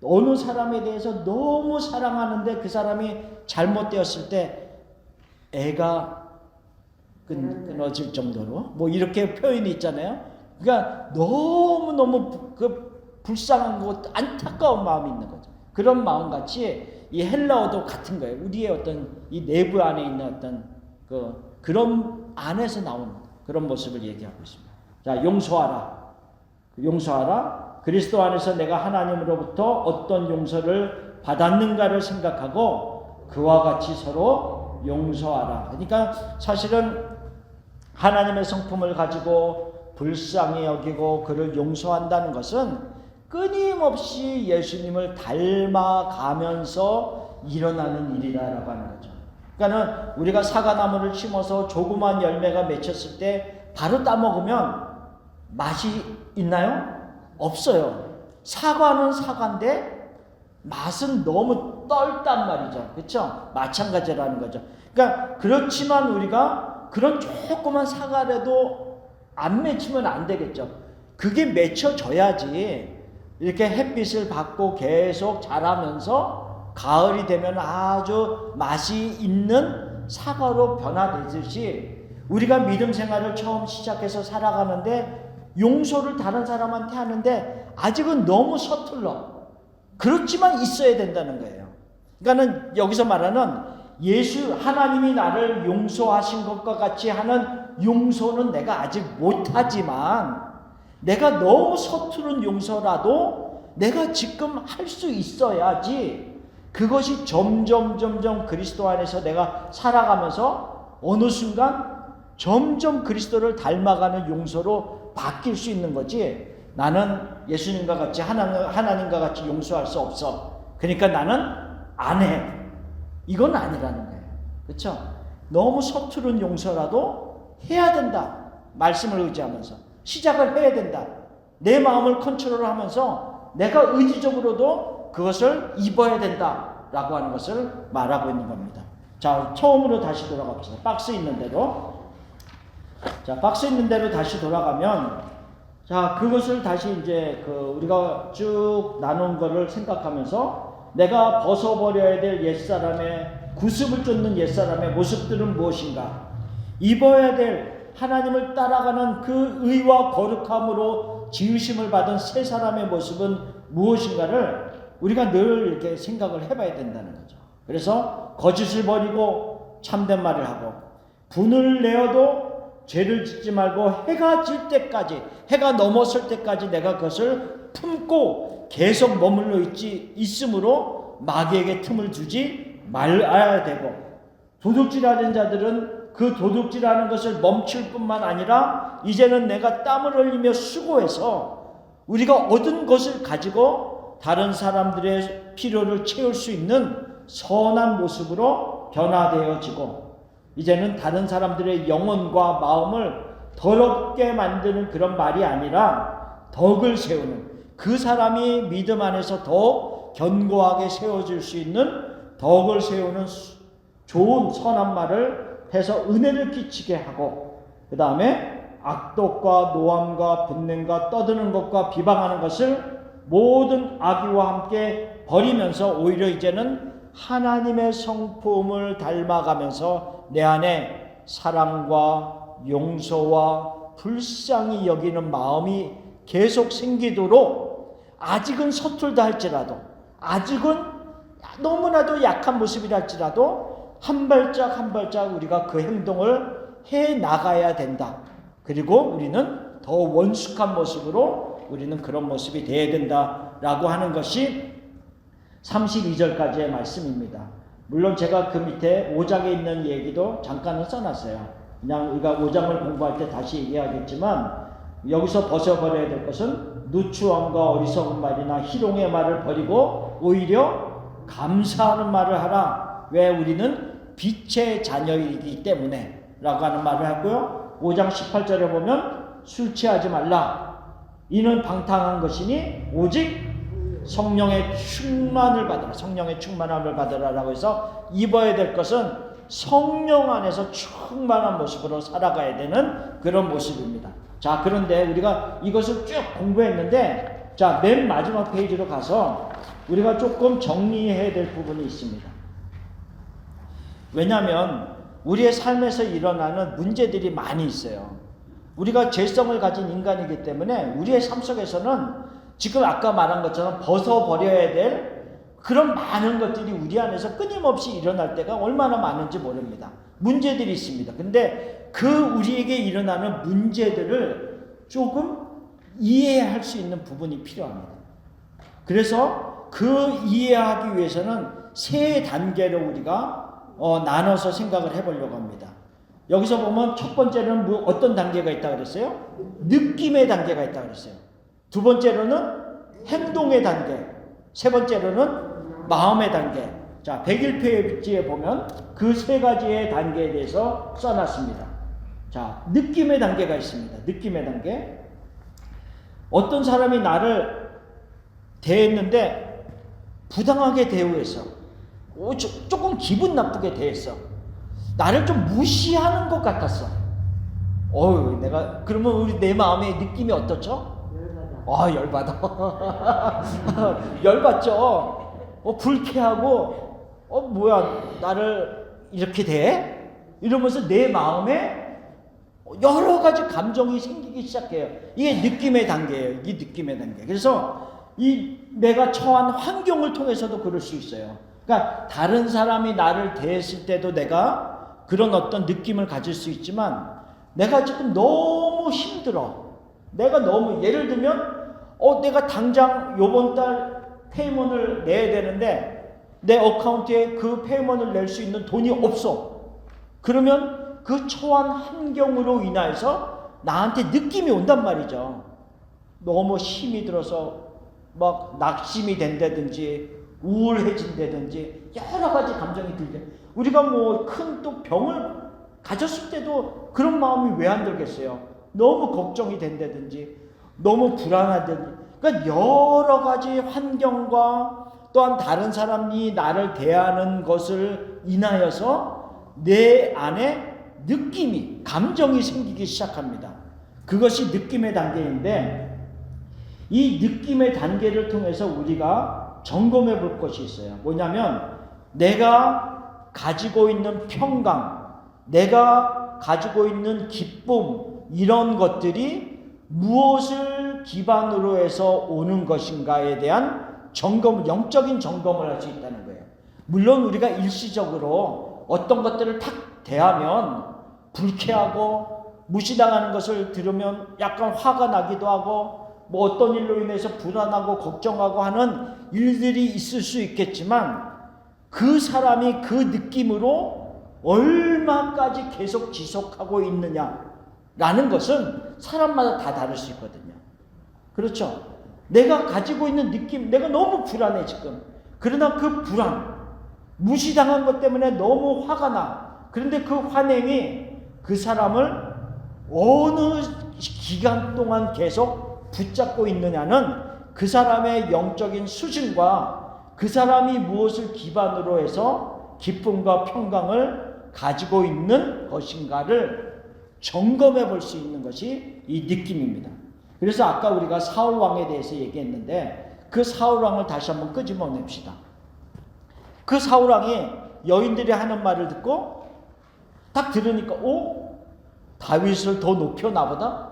어느 사람에 대해서 너무 사랑하는데 그 사람이 잘못되었을 때 애가 끊어질 정도로 뭐 이렇게 표현이 있잖아요. 그러니까 너무 불쌍한 것, 안타까운 마음이 있는 거죠. 그런 마음같이 이 헬라어도 같은 거예요. 우리의 어떤 이 내부 안에 있는 어떤 그런 안에서 나오는 그런 모습을 얘기하고 있습니다. 자, 용서하라. 그리스도 안에서 내가 하나님으로부터 어떤 용서를 받았는가를 생각하고 그와 같이 서로 용서하라. 그러니까 사실은 하나님의 성품을 가지고 불쌍히 여기고 그를 용서한다는 것은 끊임없이 예수님을 닮아가면서 일어나는 일이라고 하는 거죠. 그러니까 우리가 사과나무를 심어서 조그만 열매가 맺혔을 때 바로 따먹으면 맛이 있나요? 없어요. 사과는 사과인데 맛은 너무 떫단 말이죠. 그렇죠? 마찬가지라는 거죠. 그러니까 그렇지만 우리가 그런 조그만 사과라도 안 맺히면 안 되겠죠. 그게 맺혀져야지 이렇게 햇빛을 받고 계속 자라면서 가을이 되면 아주 맛이 있는 사과로 변화되듯이 우리가 믿음 생활을 처음 시작해서 살아가는데 용서를 다른 사람한테 하는데 아직은 너무 서툴러. 그렇지만 있어야 된다는 거예요. 그러니까는 여기서 말하는 하나님이 나를 용서하신 것과 같이 하는 용서는 내가 아직 못하지만 내가 너무 서투른 용서라도 내가 지금 할 수 있어야지 그것이 점점 그리스도 안에서 내가 살아가면서 어느 순간 점점 그리스도를 닮아가는 용서로 바뀔 수 있는 거지. 나는 예수님과 같이 하나님과 같이 용서할 수 없어. 그러니까 나는 안 해. 이건 아니라는 거예요. 그렇죠? 너무 서투른 용서라도 해야 된다. 말씀을 의지하면서 시작을 해야 된다. 내 마음을 컨트롤하면서 내가 의지적으로도 그것을 입어야 된다라고 하는 것을 말하고 있는 겁니다. 자, 처음으로 다시 돌아갑시다. 박스 있는 대로. 자, 박스 있는 대로 다시 돌아가면, 자, 그것을 다시 이제 우리가 쭉 나눈 거를 생각하면서 내가 벗어버려야 될 옛사람의, 구습을 쫓는 옛사람의 모습들은 무엇인가? 입어야 될 하나님을 따라가는 그 의와 거룩함으로 지으심을 받은 새 사람의 모습은 무엇인가를 우리가 늘 이렇게 생각을 해봐야 된다는 거죠. 그래서 거짓을 버리고 참된 말을 하고, 분을 내어도 죄를 짓지 말고 해가 질 때까지, 해가 넘었을 때까지 내가 그것을 품고 계속 머물러 있으므로 마귀에게 틈을 주지 말아야 되고, 도둑질하는 자들은 그 도둑질하는 것을 멈출 뿐만 아니라 이제는 내가 땀을 흘리며 수고해서 우리가 얻은 것을 가지고 다른 사람들의 필요를 채울 수 있는 선한 모습으로 변화되어지고, 이제는 다른 사람들의 영혼과 마음을 더럽게 만드는 그런 말이 아니라 덕을 세우는, 그 사람이 믿음 안에서 더 견고하게 세워질 수 있는 덕을 세우는 좋은 선한 말을 해서 은혜를 끼치게 하고, 그 다음에 악독과 노함과 분냄과 떠드는 것과 비방하는 것을 모든 악의와 함께 버리면서 오히려 이제는 하나님의 성품을 닮아가면서 내 안에 사랑과 용서와 불쌍히 여기는 마음이 계속 생기도록, 아직은 서툴다 할지라도, 아직은 너무나도 약한 모습이라 할지라도 한 발짝 한 발짝 우리가 그 행동을 해 나가야 된다. 그리고 우리는 더 원숙한 모습으로 우리는 그런 모습이 되어야 된다라고 하는 것이 32절까지의 말씀입니다. 물론 제가 그 밑에 5장에 있는 얘기도 잠깐은 써놨어요. 그냥 우리가 5장을 공부할 때 다시 얘기하겠지만, 여기서 벗어버려야 될 것은 누추함과 어리석은 말이나 희롱의 말을 버리고 오히려 감사하는 말을 하라. 왜? 우리는 빛의 자녀이기 때문에 라고 하는 말을 하고요. 5장 18절에 보면 술 취하지 말라. 이는 방탕한 것이니 오직 성령의 충만을 받으라. 성령의 충만함을 받으라라고 해서 입어야 될 것은 성령 안에서 충만한 모습으로 살아가야 되는 그런 모습입니다. 자, 그런데 우리가 이것을 쭉 공부했는데, 자, 맨 마지막 페이지로 가서 우리가 조금 정리해야 될 부분이 있습니다. 왜냐하면 우리의 삶에서 일어나는 문제들이 많이 있어요. 우리가 죄성을 가진 인간이기 때문에 우리의 삶 속에서는 지금 아까 말한 것처럼 벗어버려야 될 그런 많은 것들이 우리 안에서 끊임없이 일어날 때가 얼마나 많은지 모릅니다. 문제들이 있습니다. 근데 그 우리에게 일어나는 문제들을 조금 이해할 수 있는 부분이 필요합니다. 그래서 그 이해하기 위해서는 세 단계로 우리가 나눠서 생각을 해보려고 합니다. 여기서 보면 첫 번째는 어떤 단계가 있다고 그랬어요? 느낌의 단계가 있다고 그랬어요. 두 번째로는 행동의 단계, 세 번째로는 마음의 단계. 자, 101페이지에 보면 그 세 가지의 단계에 대해서 써놨습니다. 자, 느낌의 단계가 있습니다. 느낌의 단계. 어떤 사람이 나를 대했는데 부당하게 대우해서 조금 기분 나쁘게 대했어. 나를 좀 무시하는 것 같았어. 내가 그러면 내 마음의 느낌이 어떻죠? 열받아. 열받죠. 불쾌하고, 뭐야, 나를 이렇게 대? 이러면서 내 마음에 여러 가지 감정이 생기기 시작해요. 이게 느낌의 단계예요. 이게 느낌의 단계. 그래서 내가 처한 환경을 통해서도 그럴 수 있어요. 그러니까 다른 사람이 나를 대했을 때도 내가 그런 어떤 느낌을 가질 수 있지만, 내가 지금 너무 힘들어. 내가 너무, 예를 들면 내가 당장 요번 달 페이먼을 내야 되는데 내 어카운트에 그 페이먼을 낼 수 있는 돈이 없어. 그러면 그 처한 환경으로 인해서 나한테 느낌이 온단 말이죠. 너무 힘이 들어서 막 낙심이 된다든지 우울해진다든지 여러 가지 감정이 들죠. 우리가 뭐 큰 또 병을 가졌을 때도 그런 마음이 왜 안 들겠어요? 너무 걱정이 된다든지 너무 불안하다든지. 그러니까 여러 가지 환경과 또한 다른 사람이 나를 대하는 것을 인하여서 내 안에 느낌이, 감정이 생기기 시작합니다. 그것이 느낌의 단계인데, 이 느낌의 단계를 통해서 우리가 점검해 볼 것이 있어요. 뭐냐면 내가 가지고 있는 평강, 내가 가지고 있는 기쁨, 이런 것들이 무엇을 기반으로 해서 오는 것인가에 대한 점검, 영적인 점검을 할 수 있다는 거예요. 물론 우리가 일시적으로 어떤 것들을 탁 대하면 불쾌하고 무시당하는 것을 들으면 약간 화가 나기도 하고, 뭐 어떤 일로 인해서 불안하고 걱정하고 하는 일들이 있을 수 있겠지만, 그 사람이 그 느낌으로 얼마까지 계속 지속하고 있느냐라는 것은 사람마다 다 다를 수 있거든요. 그렇죠? 내가 가지고 있는 느낌, 내가 너무 불안해 지금. 그러나 그 불안, 무시당한 것 때문에 너무 화가 나. 그런데 그 환행이 그 사람을 어느 기간 동안 계속 붙잡고 있느냐는 그 사람의 영적인 수준과 그 사람이 무엇을 기반으로 해서 기쁨과 평강을 가지고 있는 것인가를 점검해 볼 수 있는 것이 이 느낌입니다. 그래서 아까 우리가 사울 왕에 대해서 얘기했는데 그 사울 왕을 다시 한번 끄집어냅시다. 그 사울 왕이 여인들이 하는 말을 듣고 딱 들으니까 다윗을 더 높여 나보다?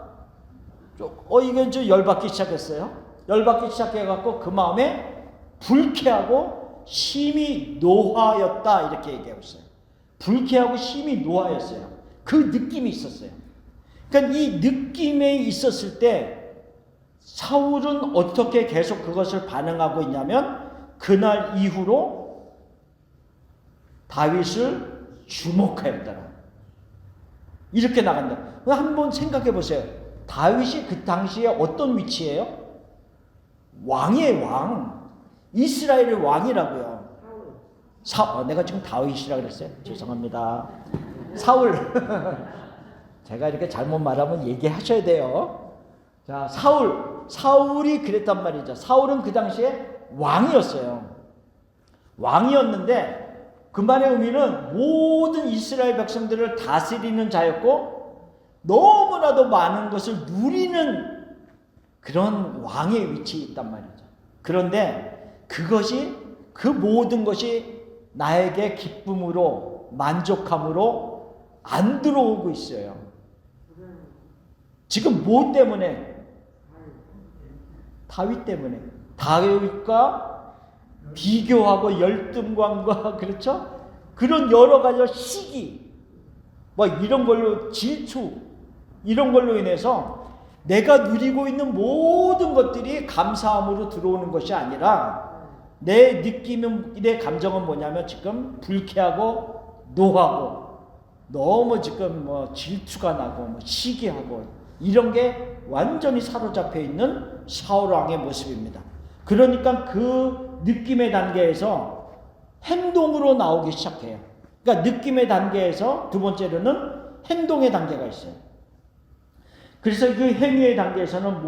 이건 좀 열받기 시작했어요. 열받기 시작해갖고 그 마음에 불쾌하고 심히 노하였다 이렇게 얘기하고 있어요. 불쾌하고 심히 노하였어요. 그 느낌이 있었어요. 그러니까 이 느낌에 있었을 때 사울은 어떻게 계속 그것을 반응하고 있냐면 그날 이후로 다윗을 주목하였더라. 이렇게 나간다. 한번 생각해 보세요. 다윗이 그 당시에 어떤 위치예요? 왕이에요, 왕. 이스라엘의 왕이라고요. 내가 지금 다윗이라고 그랬어요? 죄송합니다. 사울. 제가 이렇게 잘못 말하면 얘기하셔야 돼요. 자, 사울이 그랬단 말이죠. 사울은 그 당시에 왕이었어요. 왕이었는데 그 말의 의미는 모든 이스라엘 백성들을 다스리는 자였고 너무나도 많은 것을 누리는 그런 왕의 위치에 있단 말이죠. 그런데 그 모든 것이 나에게 기쁨으로 만족함으로 안 들어오고 있어요. 지금 뭐 때문에? 다윗 때문에. 다윗과 비교하고 열등감과 그렇죠? 그런 여러 가지 시기 이런 걸로 질투 이런 걸로 인해서 내가 누리고 있는 모든 것들이 감사함으로 들어오는 것이 아니라 내 느낌은 내 감정은 뭐냐면 지금 불쾌하고 노하고 너무 지금 질투가 나고 시기하고 이런 게 완전히 사로잡혀 있는 사울 왕의 모습입니다. 그러니까 그 느낌의 단계에서 행동으로 나오기 시작해요. 그러니까 느낌의 단계에서 두 번째로는 행동의 단계가 있어요. 그래서 그 행위의 단계에서는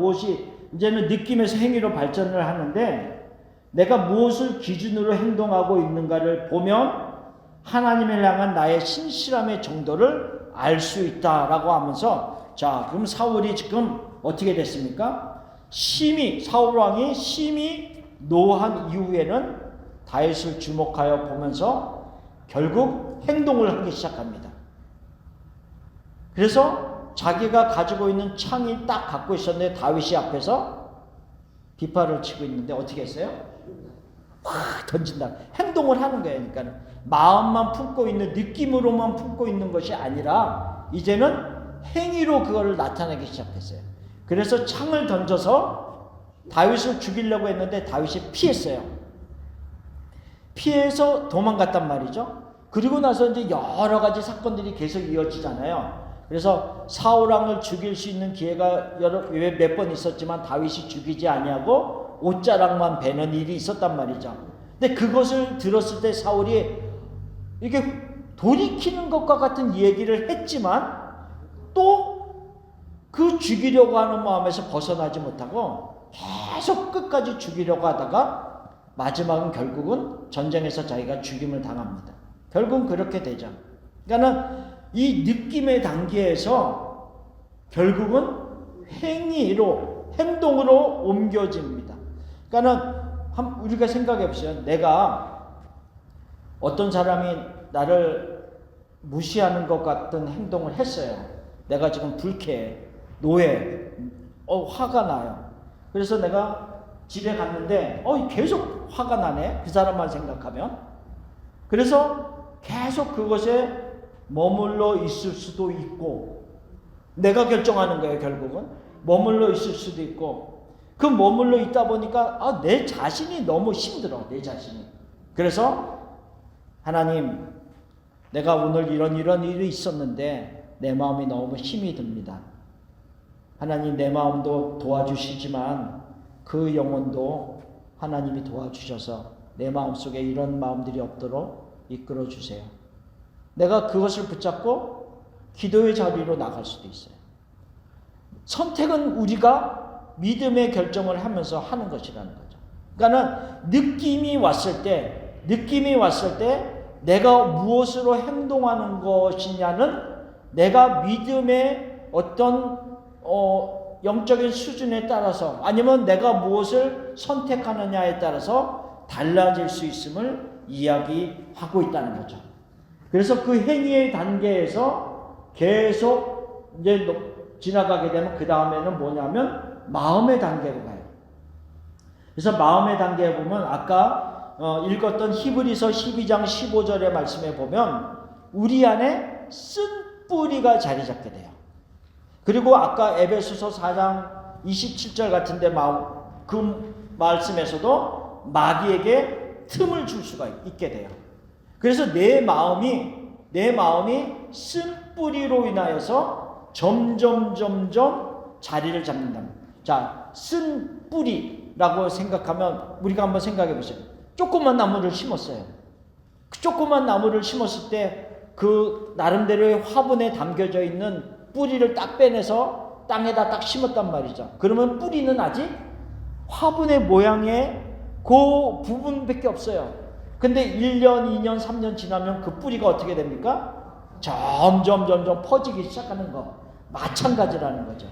이제는 느낌에서 행위로 발전을 하는데 내가 무엇을 기준으로 행동하고 있는가를 보면 하나님을 향한 나의 신실함의 정도를 알 수 있다라고 하면서 자, 그럼 사울이 지금 어떻게 됐습니까? 사울 왕이 심히 노한 이후에는 다윗을 주목하여 보면서 결국 행동을 하기 시작합니다. 그래서 자기가 가지고 있는 창이 딱 갖고 있었는데 다윗이 앞에서 뒷발을 치고 있는데 어떻게 했어요? 확 던진다. 행동을 하는 거예요. 그러니까 마음만 품고 있는 느낌으로만 품고 있는 것이 아니라 이제는 행위로 그거를 나타내기 시작했어요. 그래서 창을 던져서 다윗을 죽이려고 했는데 다윗이 피했어요. 피해서 도망갔단 말이죠. 그리고 나서 이제 여러 가지 사건들이 계속 이어지잖아요. 그래서 사울 왕을 죽일 수 있는 기회가 몇 번 있었지만 다윗이 죽이지 아니하고 옷자락만 베는 일이 있었단 말이죠. 근데 그것을 들었을 때 사울이 이게 돌이키는 것과 같은 얘기를 했지만 또 그 죽이려고 하는 마음에서 벗어나지 못하고 계속 끝까지 죽이려고 하다가 마지막은 결국은 전쟁에서 자기가 죽임을 당합니다. 결국은 그렇게 되죠. 그러니까 이 느낌의 단계에서 결국은 행동으로 옮겨집니다. 그러니까 우리가 생각해 보세요. 내가 어떤 사람이 나를 무시하는 것 같은 행동을 했어요. 내가 지금 불쾌해, 노해, 화가 나요. 그래서 내가 집에 갔는데 계속 화가 나네. 그 사람만 생각하면. 그래서 계속 그것에 머물러 있을 수도 있고 내가 결정하는 거예요. 결국은 머물러 있을 수도 있고 그 머물러 있다 보니까 내 자신이 너무 힘들어. 내 자신이. 그래서 하나님 내가 오늘 이런 일이 있었는데 내 마음이 너무 힘이 듭니다. 하나님 내 마음도 도와주시지만 그 영혼도 하나님이 도와주셔서 내 마음속에 이런 마음들이 없도록 이끌어 주세요. 내가 그것을 붙잡고 기도의 자리로 나갈 수도 있어요. 선택은 우리가 믿음의 결정을 하면서 하는 것이라는 거죠. 그러니까 느낌이 왔을 때 내가 무엇으로 행동하는 것이냐는 내가 믿음의 어떤 영적인 수준에 따라서 아니면 내가 무엇을 선택하느냐에 따라서 달라질 수 있음을 이야기하고 있다는 거죠. 그래서 그 행위의 단계에서 계속 이제 지나가게 되면 그 다음에는 뭐냐면 마음의 단계로 가요. 그래서 마음의 단계에 보면 아까 읽었던 히브리서 12장 15절의 말씀에 보면 우리 안에 쓴 뿌리가 자리 잡게 돼요. 그리고 아까 에베소서 4장 27절 같은데 그 말씀에서도 마귀에게 틈을 줄 수가 있게 돼요. 그래서 내 마음이 쓴 뿌리로 인하여서 점점 자리를 잡는다. 자, 쓴 뿌리라고 생각하면 우리가 한번 생각해 보세요. 조그만 나무를 심었어요. 그 조그만 나무를 심었을 때 그 나름대로의 화분에 담겨져 있는 뿌리를 딱 빼내서 땅에다 딱 심었단 말이죠. 그러면 뿌리는 아직 화분의 모양의 그 부분밖에 없어요. 근데 1년, 2년, 3년 지나면 그 뿌리가 어떻게 됩니까? 점점 퍼지기 시작하는 거. 마찬가지라는 거죠.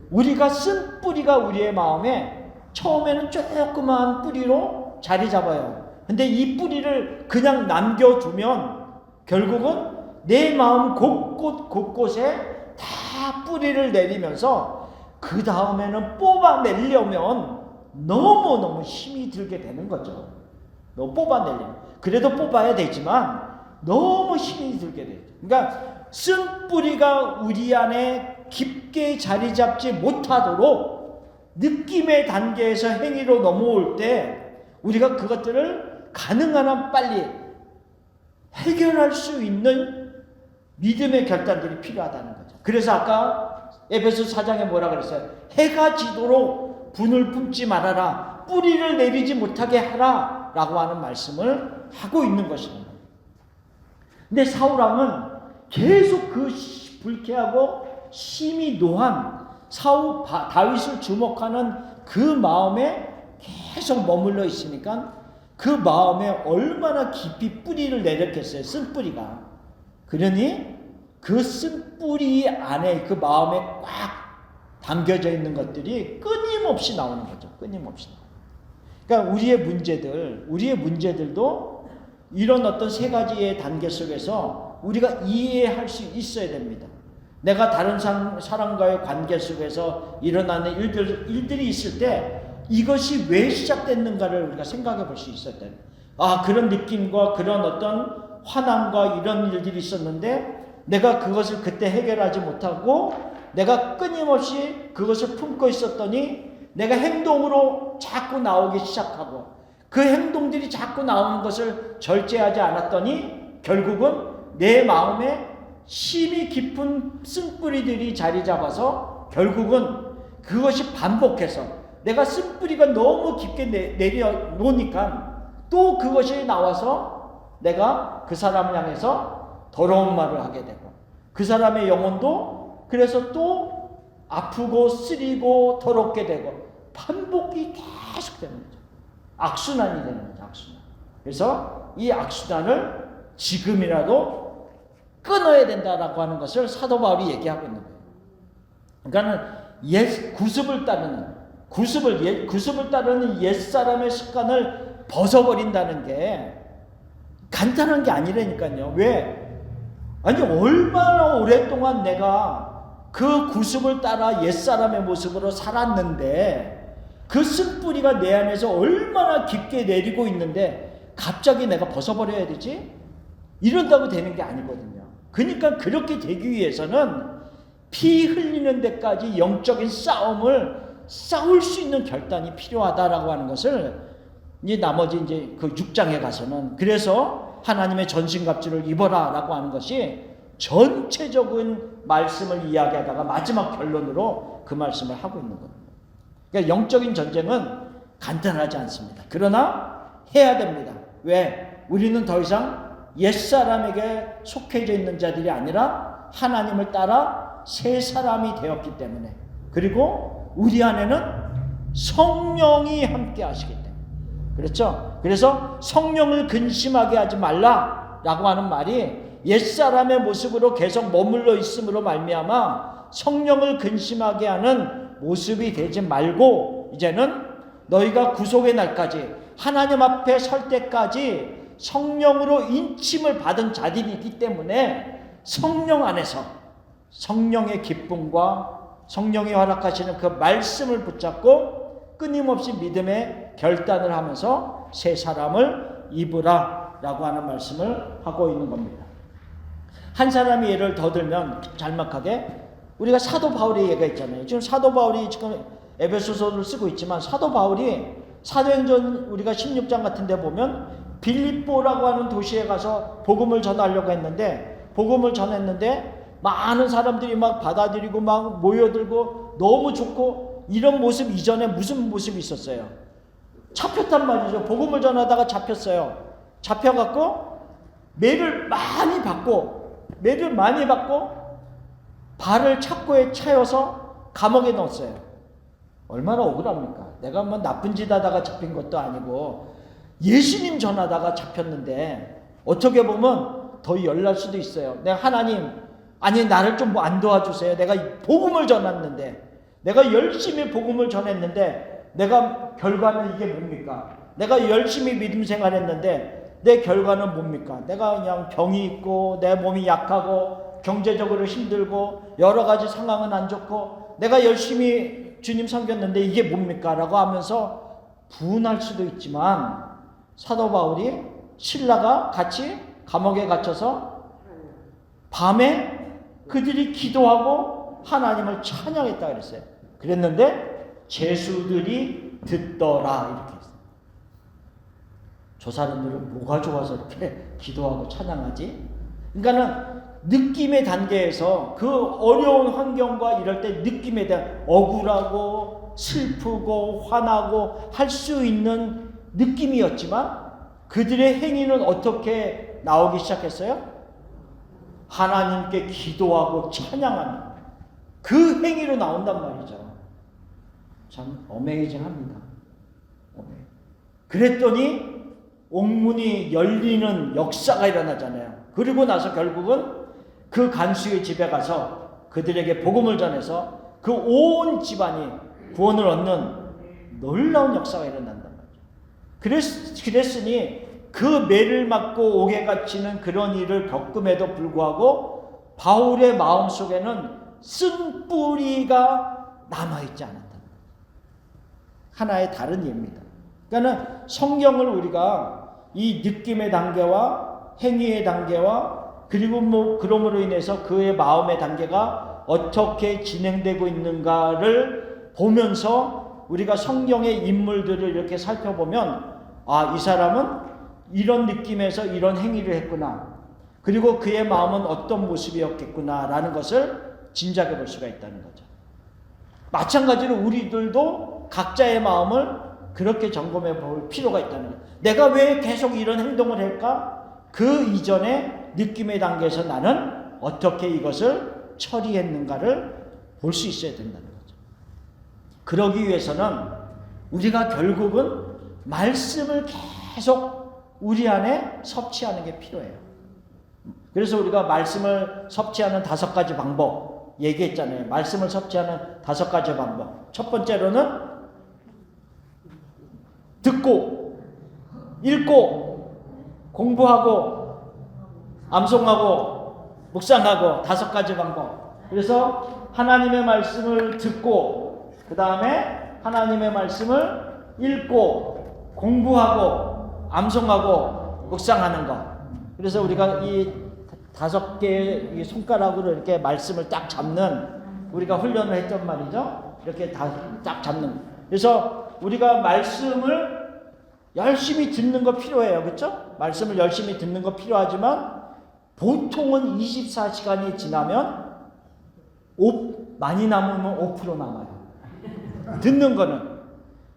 우리가 쓴 뿌리가 우리의 마음에 처음에는 조그만 뿌리로 자리 잡아요. 근데 이 뿌리를 그냥 남겨두면 결국은 내 마음 곳곳에 다 뿌리를 내리면서 그 다음에는 뽑아내려면 너무 힘이 들게 되는 거죠. 뽑아내려면. 그래도 뽑아야 되지만 너무 힘이 들게 되죠. 그러니까 쓴 뿌리가 우리 안에 깊게 자리 잡지 못하도록 느낌의 단계에서 행위로 넘어올 때 우리가 그것들을 가능한 한 빨리 해결할 수 있는 믿음의 결단들이 필요하다는 거죠. 그래서 아까 에베소 4장에 뭐라 그랬어요? 해가 지도록 분을 품지 말아라. 뿌리를 내리지 못하게 하라. 라고 하는 말씀을 하고 있는 것입니다. 근데 사울왕은 계속 그 불쾌하고 심히 노한 다윗을 주목하는 그 마음에 계속 머물러 있으니까 그 마음에 얼마나 깊이 뿌리를 내렸겠어요. 쓴 뿌리가. 그러니 그 쓴 뿌리 안에 그 마음에 꽉 담겨져 있는 것들이 끊임없이 나오는 거죠. 끊임없이. 그러니까 우리의 문제들도 이런 어떤 세 가지의 단계 속에서 우리가 이해할 수 있어야 됩니다. 내가 다른 사람과의 관계 속에서 일어나는 일들이 있을 때 이것이 왜 시작됐는가를 우리가 생각해 볼 수 있어야 돼요. 그런 느낌과 그런 어떤 화난과 이런 일들이 있었는데 내가 그것을 그때 해결하지 못하고 내가 끊임없이 그것을 품고 있었더니 내가 행동으로 자꾸 나오기 시작하고 그 행동들이 자꾸 나오는 것을 절제하지 않았더니 결국은 내 마음에 심히 깊은 쓴뿌리들이 자리 잡아서 결국은 그것이 반복해서 내가 쓴뿌리가 너무 깊게 내려놓으니까 또 그것이 나와서 내가 그 사람을 향해서 더러운 말을 하게 되고 그 사람의 영혼도 그래서 또 아프고 쓰리고 더럽게 되고 반복이 계속 되는 거죠. 악순환이 되는 거죠. 악순환. 그래서 이 악순환을 지금이라도 끊어야 된다라고 하는 것을 사도 바울이 얘기하고 있는 거예요. 그러니까는 구습을 따르는 옛사람의 습관을 벗어버린다는 게 간단한 게 아니라니까요. 왜? 아니 얼마나 오랫동안 내가 그 구습을 따라 옛사람의 모습으로 살았는데 그 쓴뿌리가 내 안에서 얼마나 깊게 내리고 있는데 갑자기 내가 벗어버려야 되지? 이런다고 되는 게 아니거든요. 그러니까 그렇게 되기 위해서는 피 흘리는 데까지 영적인 싸움을 싸울 수 있는 결단이 필요하다라고 하는 것을 이제 나머지 이제 그 6장에 가서는 그래서 하나님의 전신갑주를 입어라라고 하는 것이 전체적인 말씀을 이야기하다가 마지막 결론으로 그 말씀을 하고 있는 겁니다. 그러니까 영적인 전쟁은 간단하지 않습니다. 그러나 해야 됩니다. 왜? 우리는 더 이상 옛사람에게 속해져 있는 자들이 아니라 하나님을 따라 새 사람이 되었기 때문에, 그리고 우리 안에는 성령이 함께 하시기 때문에. 그렇죠? 그래서 성령을 근심하게 하지 말라라고 하는 말이 옛사람의 모습으로 계속 머물러 있음으로 말미암아 성령을 근심하게 하는 모습이 되지 말고, 이제는 너희가 구속의 날까지 하나님 앞에 설 때까지 성령으로 인침을 받은 자들이 있기 때문에 성령 안에서 성령의 기쁨과 성령이 허락하시는 그 말씀을 붙잡고 끊임없이 믿음의 결단을 하면서 새 사람을 입으라 라고 하는 말씀을 하고 있는 겁니다. 한 사람이 예를 더 들면 잘막하게, 우리가 사도 바울의 얘기가 있잖아요. 지금 사도 바울이 지금 에베소서를 쓰고 있지만, 사도 바울이 사도행전 우리가 16장 같은 데 보면 빌립보라고 하는 도시에 가서 복음을 전하려고 했는데, 복음을 전했는데 많은 사람들이 막 받아들이고 막 모여들고 너무 좋고, 이런 모습 이전에 무슨 모습이 있었어요? 잡혔단 말이죠. 복음을 전하다가 잡혔어요. 잡혀갖고 매를 많이 받고 발을 착고에 차여서 감옥에 넣었어요. 얼마나 억울합니까? 내가 뭐 나쁜 짓 하다가 잡힌 것도 아니고 예수님 전하다가 잡혔는데, 어떻게 보면 더 열날 수도 있어요. 내가 하나님, 아니 나를 좀 안 도와주세요. 내가 복음을 전했는데, 내가 열심히 복음을 전했는데 내가 결과는 이게 뭡니까? 내가 열심히 믿음 생활했는데 내 결과는 뭡니까? 내가 그냥 병이 있고 내 몸이 약하고 경제적으로 힘들고 여러 가지 상황은 안 좋고 내가 열심히 주님 섬겼는데 이게 뭡니까? 라고 하면서 분할 수도 있지만, 사도 바울이 신라가 같이 감옥에 갇혀서 밤에 그들이 기도하고 하나님을 찬양했다 그랬어요. 그랬는데 제수들이 듣더라 이렇게 했어요. 저 사람들은 뭐가 좋아서 이렇게 기도하고 찬양하지? 그러니까는 느낌의 단계에서 그 어려운 환경과 이럴 때 느낌에 대한 억울하고 슬프고 화나고 할 수 있는 느낌이었지만, 그들의 행위는 어떻게 나오기 시작했어요? 하나님께 기도하고 찬양하는 그 행위로 나온단 말이죠. 참 어메이징합니다. 그랬더니 옥문이 열리는 역사가 일어나잖아요. 그리고 나서 결국은 그 간수의 집에 가서 그들에게 복음을 전해서 그 온 집안이 구원을 얻는 놀라운 역사가 일어난단 말이죠. 그랬으니 그 매를 맞고 옥에 갇히는 그런 일을 겪음에도 불구하고 바울의 마음속에는 쓴 뿌리가 남아있지 않았다. 하나의 다른 예입니다. 그러니까 성경을 우리가 이 느낌의 단계와 행위의 단계와 그리고 뭐 그럼으로 인해서 그의 마음의 단계가 어떻게 진행되고 있는가를 보면서 우리가 성경의 인물들을 이렇게 살펴보면, 아, 이 사람은 이런 느낌에서 이런 행위를 했구나, 그리고 그의 마음은 어떤 모습이었겠구나 라는 것을 짐작해 볼 수가 있다는 거죠. 마찬가지로 우리들도 각자의 마음을 그렇게 점검해 볼 필요가 있다는 거예요. 내가 왜 계속 이런 행동을 할까? 그 이전에 느낌의 단계에서 나는 어떻게 이것을 처리했는가를 볼 수 있어야 된다는 거죠. 그러기 위해서는 우리가 결국은 말씀을 계속 우리 안에 섭취하는 게 필요해요. 그래서 우리가 말씀을 섭취하는 5가지 방법 얘기했잖아요. 말씀을 섭취하는 5가지 방법. 첫 번째로는 듣고, 읽고, 공부하고, 암송하고, 묵상하고 5가지 방법. 그래서 하나님의 말씀을 듣고, 그 다음에 하나님의 말씀을 읽고, 공부하고, 암송하고, 묵상하는 것. 그래서 우리가 이 5개의 손가락으로 이렇게 말씀을 딱 잡는, 우리가 훈련을 했던 말이죠. 이렇게 딱 잡는. 그래서 우리가 말씀을 열심히 듣는 거 필요해요. 그렇죠? 말씀을 열심히 듣는 거 필요하지만 보통은 24시간이 지나면 많이 남으면 5% 남아요. 듣는 거는.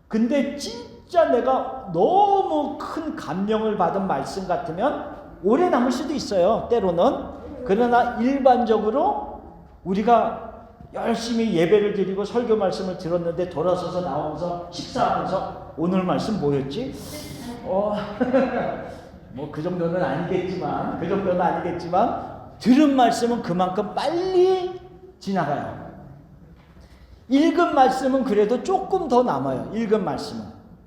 근데 진짜 내가 너무 큰 감명을 받은 말씀 같으면 오래 남을 수도 있어요. 때로는. 그러나 일반적으로 우리가 열심히 예배를 드리고 설교 말씀을 들었는데 돌아서서 나오면서 식사하면서 오늘 말씀 뭐였지? 뭐 그 정도는 아니겠지만 들은 말씀은 그만큼 빨리 지나가요. 읽은 말씀은 그래도 조금 더 남아요. 읽은 말씀은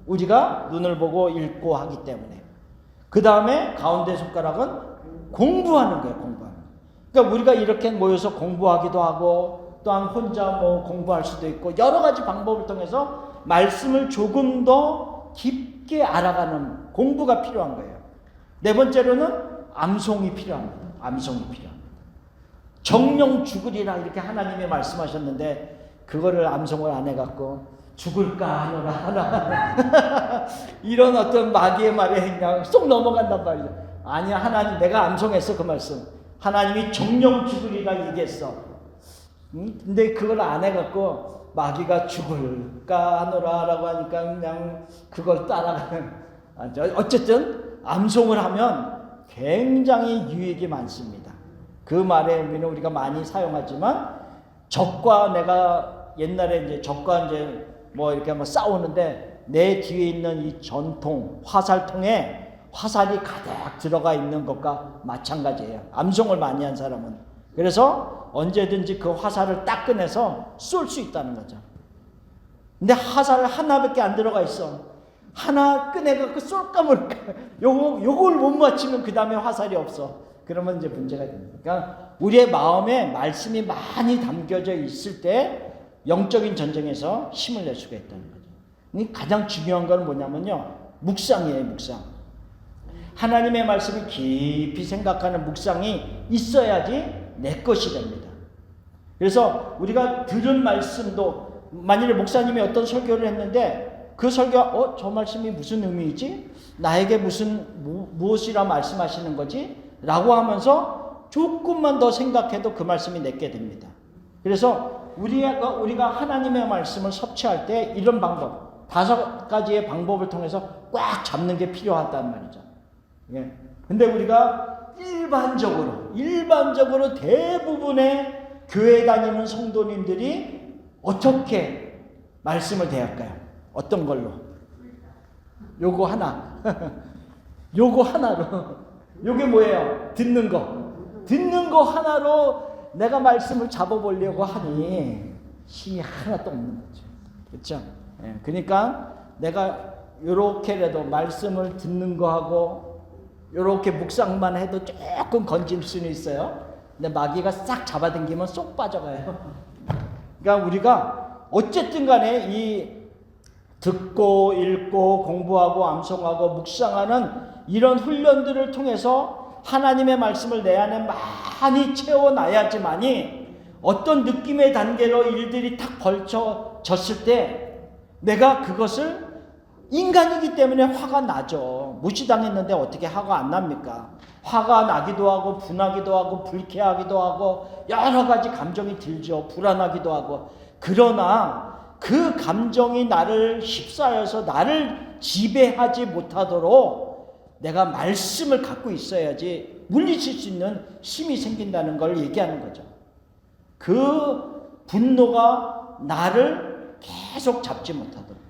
우리가 눈을 보고 읽고 하기 때문에. 그 다음에 가운데 손가락은 공부하는 거예요. 공부하는 거예요. 그러니까 우리가 이렇게 모여서 공부하기도 하고 또한 혼자 뭐 공부할 수도 있고 여러 가지 방법을 통해서 말씀을 조금 더 깊게 알아가는 공부가 필요한 거예요. 네 번째로는 암송이 필요합니다. 암송이 필요합니다. 정령 죽으리라 이렇게 하나님이 말씀하셨는데 그거를 암송을 안 해갖고 죽을까 하노라 이런 어떤 마귀의 말에 그냥 쏙 넘어간단 말이죠. 아니야, 하나님 내가 암송했어 그 말씀. 하나님이 정령 죽으리라 얘기했어. 근데 그걸 안 해갖고 마귀가 죽을까 하노라라고 하니까 그냥 그걸 따라가는. 어쨌든 암송을 하면 굉장히 유익이 많습니다. 그 말의 의미는 우리가 많이 사용하지만 적과 내가 옛날에 이제 적과 이제 뭐 이렇게 한번 싸우는데 내 뒤에 있는 이 전통 화살통에 화살이 가득 들어가 있는 것과 마찬가지예요. 암송을 많이 한 사람은. 그래서 언제든지 그 화살을 딱 꺼내서 쏠 수 있다는 거죠. 근데 화살 하나밖에 안 들어가 있어. 하나 꺼내갖고 쏠까 말까. 요걸 못 맞추면 그 다음에 화살이 없어. 그러면 이제 문제가 됩니다. 그러니까 우리의 마음에 말씀이 많이 담겨져 있을 때 영적인 전쟁에서 힘을 낼 수가 있다는 거죠. 가장 중요한 건 뭐냐면요. 묵상이에요. 묵상. 하나님의 말씀을 깊이 생각하는 묵상이 있어야지 내 것이 됩니다. 그래서 우리가 들은 말씀도 만일에 목사님이 어떤 설교를 했는데 그 설교가 저 말씀이 무슨 의미이지? 나에게 무엇이라 말씀하시는 거지? 라고 하면서 조금만 더 생각해도 그 말씀이 내게 됩니다. 그래서 우리가 하나님의 말씀을 섭취할 때 이런 방법, 5가지의 방법을 통해서 꽉 잡는 게 필요하단 말이죠. 예. 근데 우리가 일반적으로 대부분의 교회 다니는 성도님들이 어떻게 말씀을 대할까요? 어떤 걸로? 요거 하나. 요거 하나로. 요게 뭐예요? 듣는 거 하나로 내가 말씀을 잡아보려고 하니 힘이 하나도 없는 거죠. 그렇죠? 예. 그러니까 내가 요렇게라도 말씀을 듣는 거하고 요렇게 묵상만 해도 조금 건질 수는 있어요. 근데 마귀가 싹 잡아당기면 쏙 빠져가요. 그러니까 우리가 어쨌든 간에 이 듣고 읽고 공부하고 암송하고 묵상하는 이런 훈련들을 통해서 하나님의 말씀을 내 안에 많이 채워놔야지만이 어떤 느낌의 단계로 일들이 탁 벌쳐졌을 때 내가 그것을 인간이기 때문에 화가 나죠. 무시당했는데 어떻게 화가 안 납니까? 화가 나기도 하고 분하기도 하고 불쾌하기도 하고 여러 가지 감정이 들죠. 불안하기도 하고. 그러나 그 감정이 나를 휩싸여서 나를 지배하지 못하도록 내가 말씀을 갖고 있어야지 물리칠 수 있는 힘이 생긴다는 걸 얘기하는 거죠. 그 분노가 나를 계속 잡지 못하도록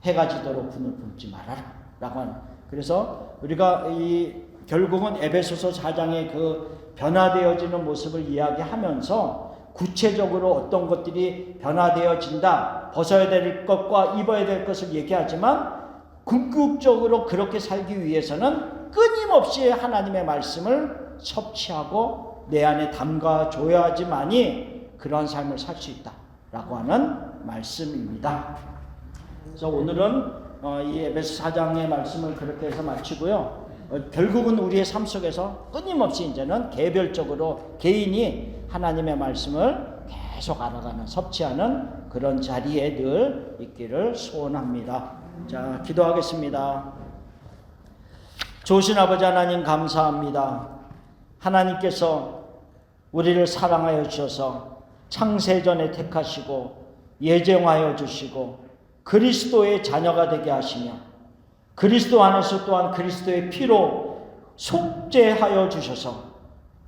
해가 지도록 분을 품지 말아라 라고 하는. 그래서 우리가 결국은 에베소서 4장의 그 변화되어지는 모습을 이야기하면서 구체적으로 어떤 것들이 변화되어진다, 벗어야 될 것과 입어야 될 것을 얘기하지만 궁극적으로 그렇게 살기 위해서는 끊임없이 하나님의 말씀을 섭취하고 내 안에 담가줘야지만이 그런 삶을 살 수 있다라고 하는 말씀입니다. 그래서 오늘은 이 에베소 4장의 말씀을 그렇게 해서 마치고요. 결국은 우리의 삶 속에서 끊임없이 이제는 개별적으로 개인이 하나님의 말씀을 계속 알아가는, 섭취하는 그런 자리에 늘 있기를 소원합니다. 자, 기도하겠습니다. 좋으신 아버지 하나님 감사합니다. 하나님께서 우리를 사랑하여 주셔서 창세전에 택하시고 예정하여 주시고 그리스도의 자녀가 되게 하시며 그리스도 안에서 또한 그리스도의 피로 속죄하여 주셔서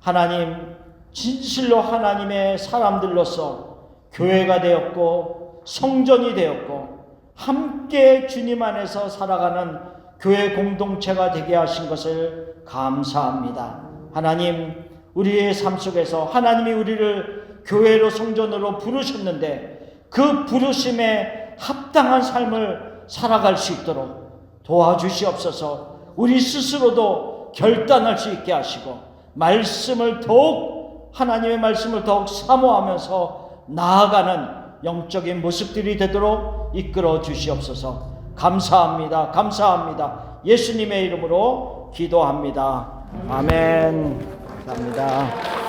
하나님 진실로 하나님의 사람들로서 교회가 되었고 성전이 되었고 함께 주님 안에서 살아가는 교회 공동체가 되게 하신 것을 감사합니다. 하나님, 우리의 삶 속에서 하나님이 우리를 교회로 성전으로 부르셨는데 그 부르심에 합당한 삶을 살아갈 수 있도록 도와주시옵소서. 우리 스스로도 결단할 수 있게 하시고 말씀을 더욱 하나님의 말씀을 더욱 사모하면서 나아가는 영적인 모습들이 되도록 이끌어 주시옵소서. 감사합니다. 감사합니다. 예수님의 이름으로 기도합니다. 아멘. 감사합니다.